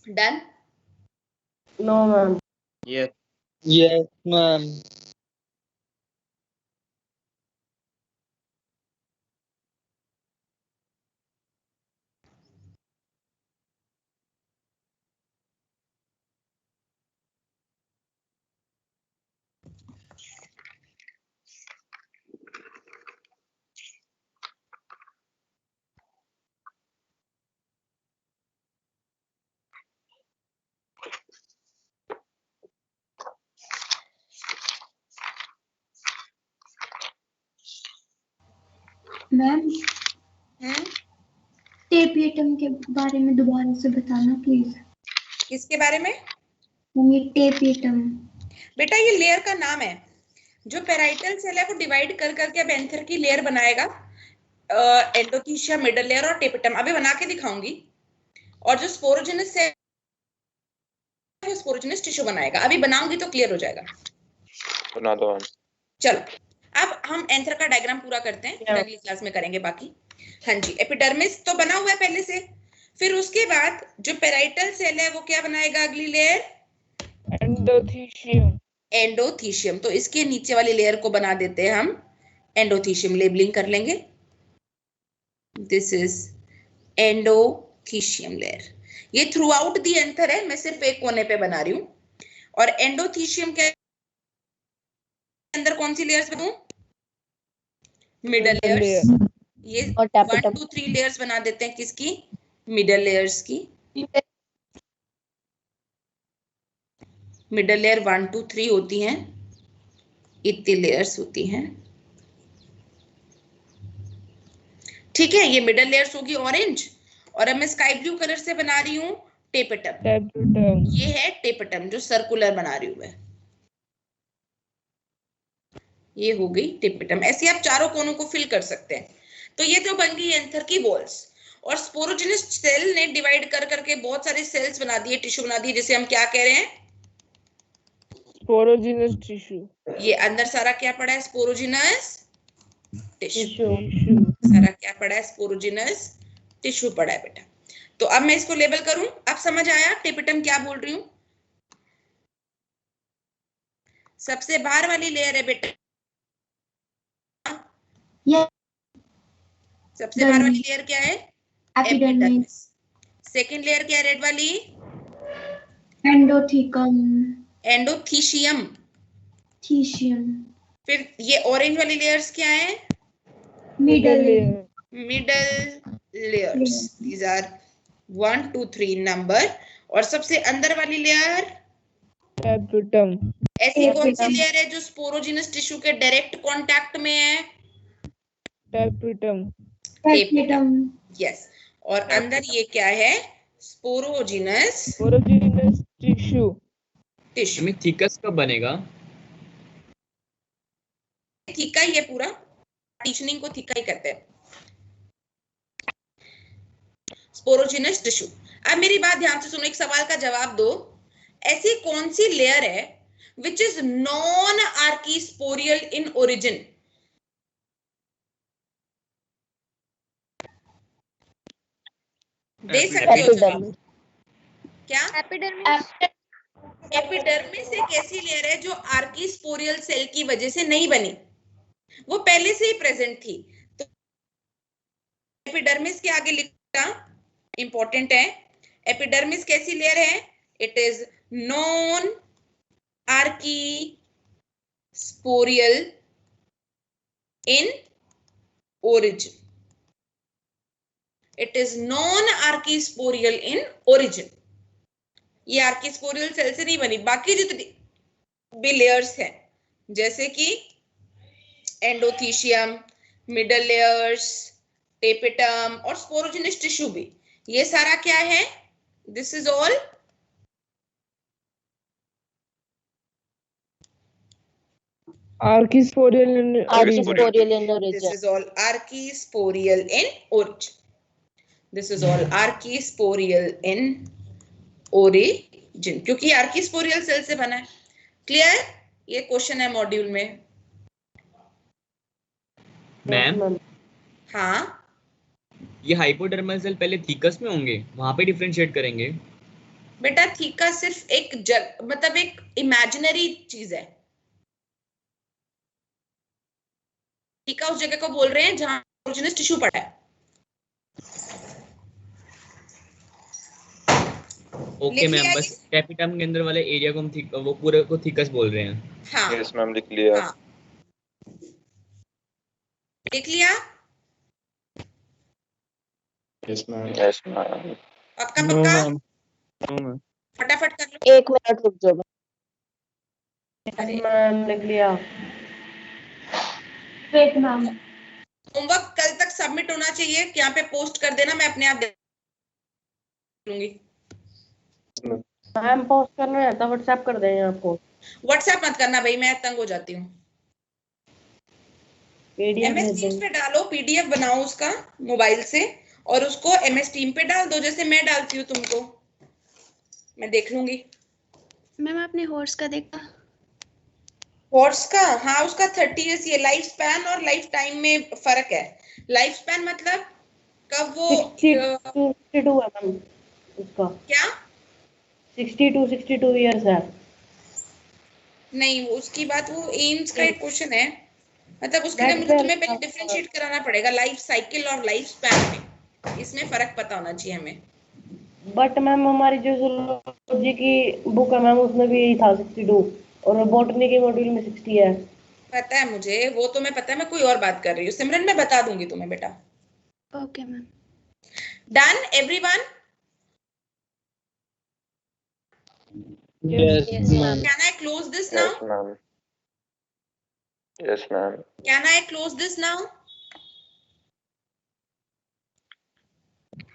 Speaker 1: Done?
Speaker 3: No ma'am.
Speaker 5: Yes.
Speaker 7: Yes, ma'am.
Speaker 10: Ma'am tapetum के बारे में दोबारा से बताना प्लीज।
Speaker 1: किसके बारे में?
Speaker 10: ये टेप एटम
Speaker 1: बेटा ये लेयर का नाम है। जो पेराइटल सेल है वो डिवाइड कर करके अब एंथर की लेयर बनाएगा, एंडोथीशियम, मिडल लेयर और टेपिटम। अभी बना के दिखाऊंगी। और जो स्पोरोजेनस है वो स्पोरोजेनस टिश्यू बनाएगा। अभी बनाऊंगी तो क्लियर हो जाएगा।
Speaker 8: बना दो।
Speaker 1: चलो अब हम एंथर का डायग्राम पूरा करते हैं, फिर अगली क्लास में करेंगे बाकी। हाँ जी, एपिडर्मिस तो बना हुआ है पहले से। फिर उसके बाद जो पेराइटल सेल है वो क्या बनाएगा अगली लेयर?
Speaker 2: एंडोथीशियम।
Speaker 1: एंडोथीशियम। तो इसके नीचे वाली लेयर को बना देते हैं हम एंडोथीशियम। लेबलिंग कर लेंगे, दिस इज एंडोथीशियम लेयर। ये थ्रू आउट दी एंथर है, मैं सिर्फ एक कोने पे बना रही हूँ। और एंडोथीशियम के अंदर कौन सी लेयर्स बनूं? Middle layers. ये 1 2 3 लेयर्स बना देते हैं किसकी? मिडल लेयर्स की। मिडल लेयर 1 2 3 होती हैं, इतनी लेयर्स होती हैं। ठीक है, ये मिडल लेयर्स होगी ऑरेंज। और अब मैं स्काई ब्लू कलर से बना रही हूँ टेपिटम। ये है टेपिटम जो सर्कुलर बना रही हूँ मैं। ये हो गई टेपिटम। ऐसे आप चारों कोनों को फिल कर सकते हैं। तो ये तो बन गई एंथर की वॉल्स। और स्पोरोजेनस सेल ने डिवाइड कर करके बहुत सारे सेल्स बना दिए, टिश्यू बना दिए, जिसे हम क्या कह रहे हैं?
Speaker 2: Sporogenous tissue.
Speaker 1: ये अंदर सारा क्या पड़ा है? Sporogenous tissue. सारा क्या पड़ा है? स्पोरोजेनस टिश्यू पड़ा है बेटा। तो अब मैं इसको लेबल करूं। अब समझ आया टेपिटम क्या बोल रही हूं? सबसे बाहर वाली लेयर है बेटा, सबसे बाहर वाली लेयर क्या है? एपिडर्मिस। सेकंड लेयर क्या है रेड वाली?
Speaker 10: Endothecium
Speaker 1: endothecium.
Speaker 10: थीशियम।
Speaker 1: फिर ये ऑरेंज वाली लेयर्स क्या है?
Speaker 10: Middle
Speaker 1: layers. These are 1 2 3 number. और सबसे अंदर वाली लेयर
Speaker 2: टेपिटम।
Speaker 1: ऐसी कौन सी लेयर है जो स्पोरोजेनस टिश्यू के डायरेक्ट कांटेक्ट में है?
Speaker 2: टेपिटम।
Speaker 1: यस। और अंदर ये क्या है? Sporogenous
Speaker 2: tissue.
Speaker 12: हमें थीकस कब बनेगा?
Speaker 1: थीका ही है पूरा, पार्टीशनिंग को थीका ही कहते हैं। Sporogenous tissue. अब मेरी बात ध्यान से सुनो, एक सवाल का जवाब दो। ऐसी कौन सी लेयर है which is non archesporial in origin? दे सकते हो जवाब। क्या? एपिडर्मिस एक ऐसी लेयर है जो आर्कीस्पोरियल सेल की वजह से नहीं बनी, वो पहले से ही प्रेजेंट थी। तो एपिडर्मिस के आगे लिखना इंपॉर्टेंट है। एपिडर्मिस कैसी लेयर है? It is non archesporial in origin. It is non archesporial in origin. ये आर्कीस्पोरियल सेल से नहीं बनी। बाकी जितनी भी लेयर्स हैं जैसे कि एंडोथीशियम, मिडल लेयर्स, टेपिटम और स्पोरोजेनस टिश्यू भी, ये सारा क्या है? This is all
Speaker 2: archesporial in
Speaker 1: This is all archisporial in origin. This is all archisporial in origin, क्योंकि आर्कीस्पोरियल सेल से बना है। क्लियर? ये क्वेश्चन है मॉड्यूल में।
Speaker 12: मैम
Speaker 1: हाँ,
Speaker 12: ये हाइपोडर्मल सेल पहले थीकस में होंगे, वहां पे डिफरेंशिएट करेंगे?
Speaker 1: बेटा थीका सिर्फ एक मतलब एक इमेजिनरी चीज है। थीका उस जगह को बोल रहे हैं जहां स्पोरोजिनस टिश्यू पड़ा है।
Speaker 12: ओके मैम, बस कैपिटम के अंदर वाले एरिया को हम वो पूरे को थीकस बोल रहे हैं।
Speaker 1: हाँ
Speaker 8: यस मैम, लिख लिया।
Speaker 1: हाँ लिख लिया।
Speaker 11: Yes ma'am.
Speaker 8: Yes ma'am.
Speaker 1: पक्का पक्का फटाफट कर लो।
Speaker 2: 1 मिनट रुक जाओ।
Speaker 3: मैम लिख लिया।
Speaker 10: Wait ma'am.
Speaker 1: होमवर्क कल तक सबमिट होना चाहिए, यहाँ पे पोस्ट कर देना, मैं अपने आप देख लूंगी।
Speaker 3: मैम पोस्ट करना है तो व्हाट्सएप कर देंगे आपको।
Speaker 1: व्हाट्सएप मत करना भाई, मैं तंग हो जाती हूँ। MS Teams पे डालो, PDF बनाओ उसका मोबाइल से और उसको MS Team पे डाल दो, जैसे मैं डालती हूँ तुमको, मैं देख लूंगी।
Speaker 10: मैम आपने हॉर्स का देखा?
Speaker 1: हॉर्स का? हाँ उसका 30 years, ये लाइफ स्पैन और लाइफ टाइम में फर्क है। लाइफ स्पैन मतलब कब वो
Speaker 3: 62 है मैम उसका।
Speaker 1: क्या
Speaker 3: 62 इयर्स है।
Speaker 1: नहीं उसकी बात, वो एम्स का एक क्वेश्चन है, मतलब उसके लिए मुझे तुम्हें पहले डिफरेंशिएट कराना पड़ेगा लाइफ साइकिल और लाइफ स्पैन में, इसमें फर्क पता होना चाहिए हमें।
Speaker 3: बट मैम हमारी जो जूलॉजी की बुक है मैम उसमें भी यही था 62 और बॉटनी के मॉड्यूल में 60 है।
Speaker 1: पता है मुझे, वो तो मैं पता है, मैं कोई और बात कर रही हूँ सिमरन, मैं बता दूंगी तुम्हें बेटा।
Speaker 10: Okay ma'am.
Speaker 1: Done everyone?
Speaker 7: Yes, ma'am.
Speaker 1: Can I close this now?
Speaker 8: Yes ma'am. Yes ma'am.
Speaker 1: Can I close this now?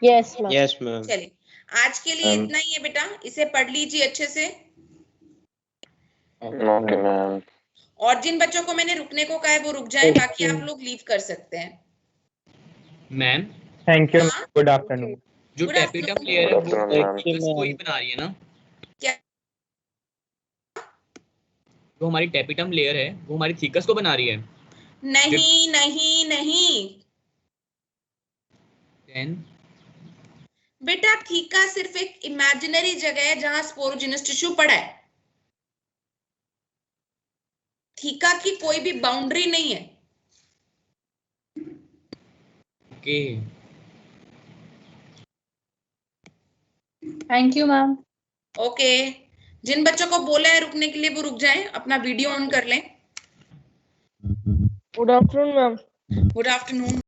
Speaker 2: Yes ma'am.
Speaker 7: Yes, ma'am.
Speaker 1: चलिए आज के लिए इतना ही है बेटा, इसे पढ़ लीजिए अच्छे से।
Speaker 8: Okay ma'am.
Speaker 1: और जिन बच्चों को मैंने रुकने को कहा है वो रुक जाएं, बाकी आप लोग लीव कर सकते हैं।
Speaker 12: Ma'am
Speaker 7: Thank you.
Speaker 1: हाँ?
Speaker 7: Good afternoon.
Speaker 12: जो
Speaker 1: Good
Speaker 12: कैपिटम
Speaker 1: afternoon.
Speaker 12: लेयर है वो
Speaker 8: Good
Speaker 12: थीकस को ही बना रही है ना?
Speaker 1: क्या?
Speaker 12: जो हमारी कैपिटम लेयर है वो हमारी थीकस को बना रही है?
Speaker 1: नहीं नहीं नहीं
Speaker 12: देन
Speaker 1: बेटा, थीका सिर्फ एक इमेजिनरी जगह है जहां स्पोरोजिनस टिश्यू पड़ा है। थीका की कोई भी बाउंड्री नहीं है।
Speaker 12: Okay
Speaker 10: thank you ma'am.
Speaker 1: Okay जिन बच्चों को बोला है रुकने के लिए वो रुक जाएं, अपना वीडियो ऑन कर लें।
Speaker 2: Good afternoon ma'am.
Speaker 1: Good afternoon.